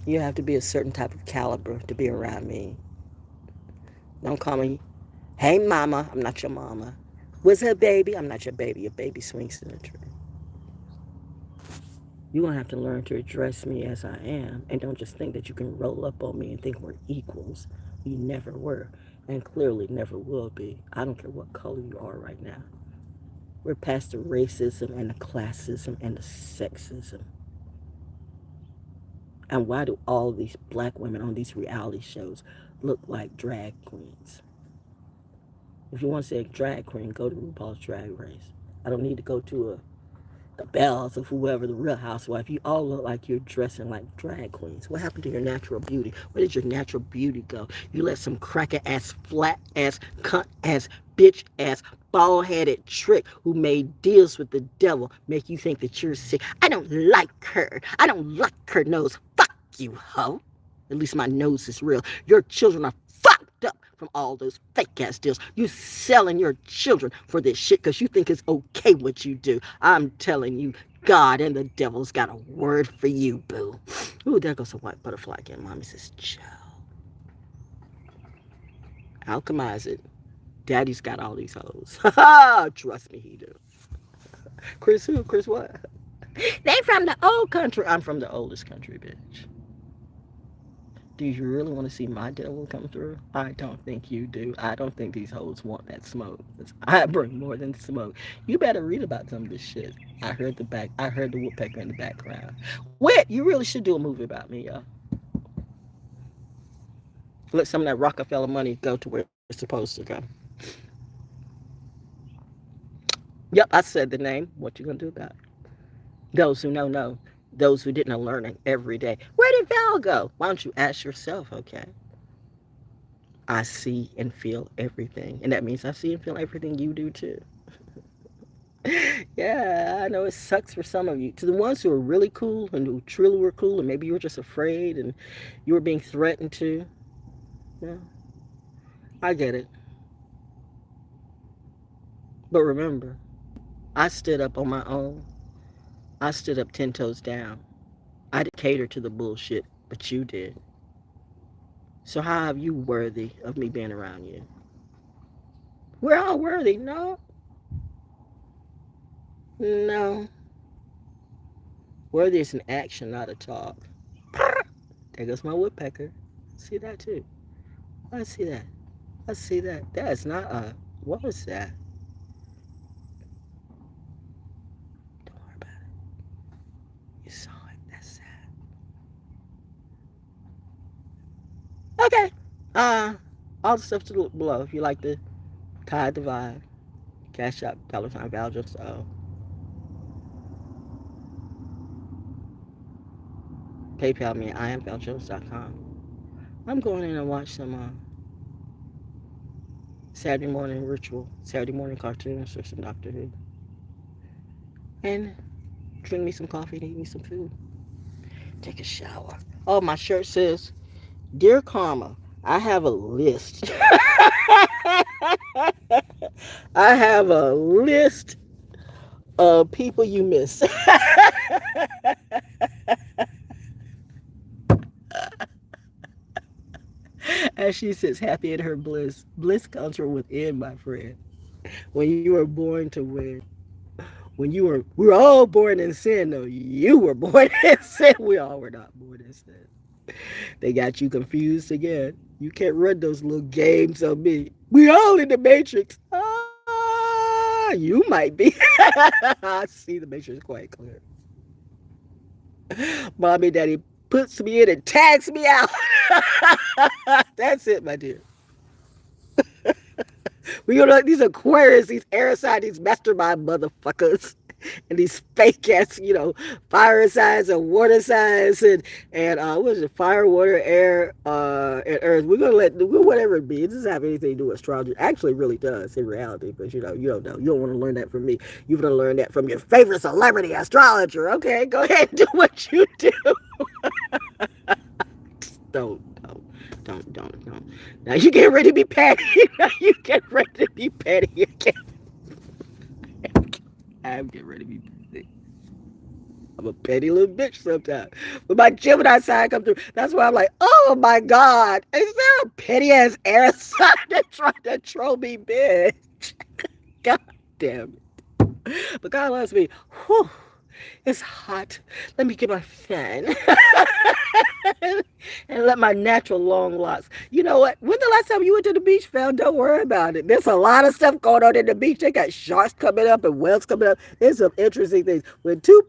You have to be a certain type of caliber to be around me. Don't call me, hey mama, I'm not your mama. What's up, baby? I'm not your baby. Your baby swings to the tree. You're going to have to learn to address me as I am, and don't just think that you can roll up on me and think we're equals. We never were, and clearly never will be. I don't care what color you are right now. We're past the racism and the classism and the sexism. And why do all these black women on these reality shows look like drag queens? If you want to say a drag queen, go to RuPaul's Drag Race. I don't need to go to the Bells of whoever, the Real Housewife. You all look like you're dressing like drag queens. What happened to your natural beauty? Where did your natural beauty go? You let some cracker ass, flat ass, cunt ass, bitch ass, bald headed trick who made deals with the devil make you think that you're sick. I don't like her. I don't like her nose. Fuck you, hoe. At least my nose is real. Your children are fucked up from all those fake ass deals. You selling your children for this shit because you think it's okay what you do. I'm telling you, God and the devil's got a word for you, boo. Ooh, there goes a white butterfly again. Mommy says, chill. Alchemize it. Daddy's got all these hoes. Trust me, he do. Chris who? Chris what? They from the old country. I'm from the oldest country, bitch. Do you really want to see my devil come through? I don't think you do. I don't think these hoes want that smoke. I bring more than smoke. You better read about some of this shit. I heard the woodpecker in the background. Wait, you really should do a movie about me, y'all. Let some of that Rockefeller money go to where it's supposed to go. Yep, I said the name. What you gonna do about it? Those who know, know. Those who didn't are learning every day. Where did Val go? Why don't you ask yourself, okay? I see and feel everything. And that means I see and feel everything you do too. Yeah, I know it sucks for some of you. To the ones who are really cool and who truly were cool, and maybe you were just afraid and you were being threatened to. Yeah, I get it. But remember, I stood up on my own. I stood up 10 toes down. I didn't cater to the bullshit, but you did. So how are you worthy of me being around you? We're all worthy. No, no. Worthy is an action, not a talk. There goes my woodpecker. See that too. I see that. I see that. That is not a. What was that? Don't worry about it. You saw it. That's sad. Okay. All the stuff to look below. If you like the Tide the Vibe, Cashapp $, ValJonesDaO, PayPal me at iamvaljones.com. I'm going in and watch some Saturday morning ritual, Saturday morning cartoons or some Doctor Who, and drink me some coffee and eat me some food. Take a shower. Oh, my shirt says, "Dear Karma, I have a list." I have a list of people you miss. As she sits happy in her bliss. Bliss comes from within, my friend. When you were born to win. We were all born in sin, though. You were born in sin. We all were not born in sin. They got you confused again. You can't run those little games on me. We all in the Matrix. You might be. I see the Matrix quite clear. Mommy, daddy puts me in and tags me out. That's it, my dear. We gonna like these Aquarius, these air signs, these mastermind motherfuckers, and these fake ass, fire signs and water signs and what is it, fire, water, air, and earth. We're gonna let whatever it be. It doesn't have anything to do with astrology. Actually, it really does in reality, but you don't know. You don't want to learn that from me. You want to learn that from your favorite celebrity astrologer. Okay, go ahead and do what you do. Don't. Now you get ready to be petty. Now you get ready to be petty again. I'm getting ready to be petty. I'm a petty little bitch sometimes. When my Gemini side comes through, that's why I'm like, oh my God, is there a petty ass air sign that trying to troll me, bitch? God damn it. But God loves me. Whew. It's hot. Let me get my fan. And let my natural long locks. You know what? When the last time you went to the beach, fam? Don't worry about it. There's a lot of stuff going on in the beach. They got sharks coming up and whales coming up. There's some interesting things. When two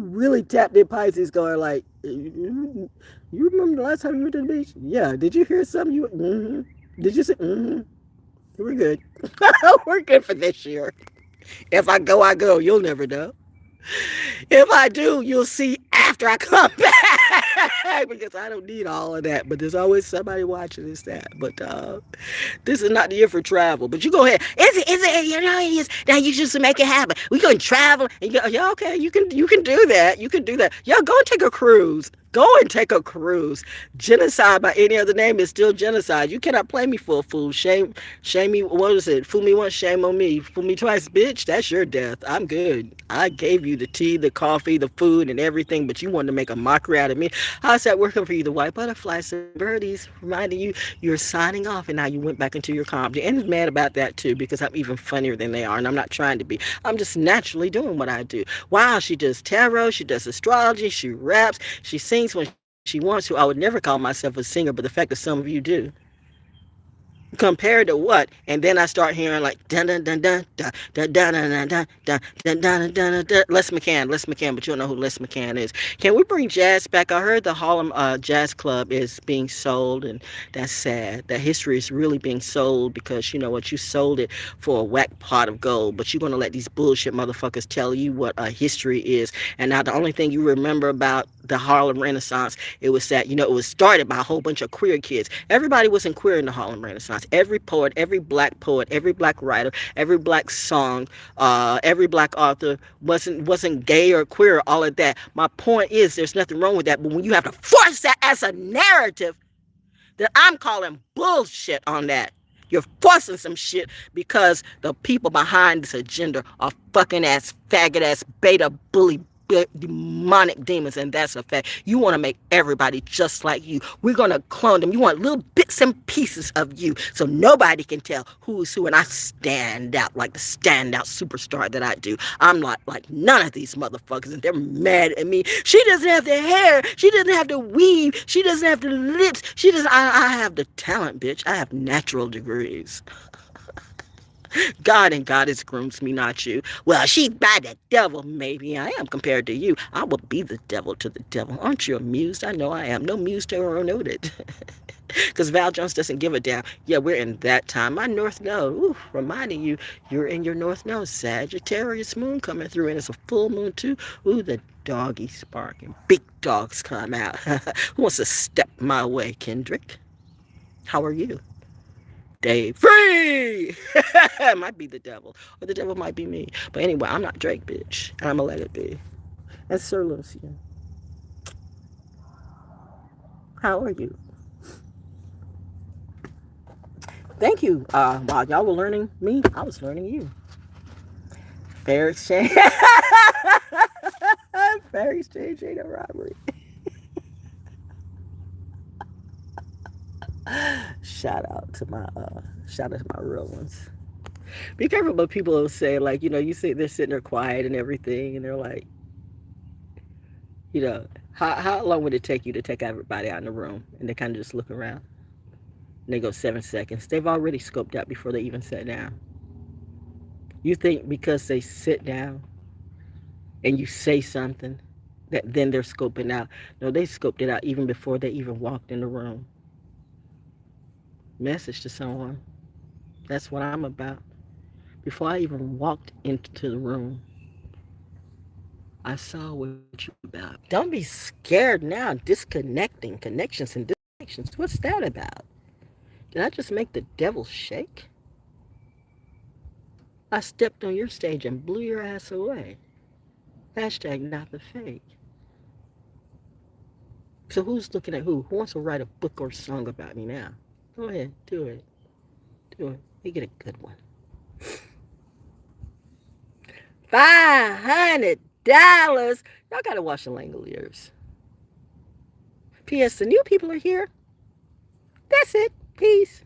really tapped in Pisces going like, you remember the last time you went to the beach? Yeah. Did you hear something? Did you say, We're good. We're good for this year. If I go, I go. You'll never know. If I do, you'll see after I come back because I don't need all of that. But there's always somebody watching this, that. But this is not the year for travel. But you go ahead. Is it? It is. Now you just make it happen. We gonna travel and you go, yeah, okay. You can do that. You can do that. Yeah, go and take a cruise. Go and take a cruise. Genocide by any other name is still genocide. You cannot play me for a fool. Shame me. What is it? Fool me once, shame on me. Fool me twice, bitch. That's your death. I'm good. I gave you the tea, the coffee, the food, and everything, but you wanted to make a mockery out of me. How's that working for you? The white butterflies and birdies reminding you you're signing off, and now you went back into your comedy. And is mad about that too because I'm even funnier than they are, and I'm not trying to be. I'm just naturally doing what I do. Wow, she does tarot, she does astrology, she raps, she sings when she wants to. I would never call myself a singer, but the fact that some of you do. Compared to what? And then I start hearing like dun dun dun dun dun dun dun dun dun dun dun dun dun dun. Les McCann, but you don't know who Les McCann is. Can we bring jazz back? I heard the Harlem Jazz Club is being sold, and that's sad. That history is really being sold because you know what? You sold it for a whack pot of gold, but you're gonna let these bullshit motherfuckers tell you what history is. And now the only thing you remember about the Harlem Renaissance. It was that, it was started by a whole bunch of queer kids. Everybody wasn't queer in the Harlem Renaissance. Every poet, every black writer, every black song, every black author wasn't gay or queer, all of that. My point is, there's nothing wrong with that. But when you have to force that as a narrative, then I'm calling bullshit on that. You're forcing some shit because the people behind this agenda are fucking ass, faggot ass, beta, bully, demonic demons, and that's a fact. You want to make everybody just like you. We're going to clone them. You want little bits and pieces of you so nobody can tell who's who, and I stand out like the standout superstar that I do. I'm not like none of these motherfuckers, and they're mad at me. She doesn't have the hair. She doesn't have the weave. She doesn't have the lips. I have the talent, bitch. I have natural degrees. God and Goddess grooms me, not you. Well, she's by the devil. Maybe I am compared to you. I will be the devil to the devil. Aren't you amused? I know I am. No muse to or noted. Because Val Jones doesn't give a damn. Yeah, we're in that time. My North Node, reminding you, you're in your North Node. Sagittarius moon coming through, and it's a full moon too. Ooh, the doggy's barking. Big dogs come out. Who wants to step my way, Kendrick? How are you? Day free. It might be the devil, or the devil might be me. But anyway, I'm not Drake, bitch. And I'm gonna let it be. And Sir Lucian, how are you? Thank you. While y'all were learning me, I was learning you. Fair exchange. Fair exchange ain't a robbery. Shout out to my real ones. Be careful what people will say, like, you see they're sitting there quiet and everything, and they're like, how long would it take you to take everybody out in the room? And they kind of just look around. And they go 7 seconds. They've already scoped out before they even sat down. You think because they sit down and you say something that then they're scoping out. No, they scoped it out even before they even walked in the room. Message to someone. That's what I'm about. Before I even walked into the room, I saw what you about. Don't be scared now. Disconnecting connections and disconnections. What's that about? Did I just make the devil shake? I stepped on your stage and blew your ass away. Hashtag not the fake. So who's looking at who? Who wants to write a book or song about me now? Go ahead, do it. Do it. You get a good one. $500. Y'all gotta watch the Langoliers. P.S. The new people are here. That's it. Peace.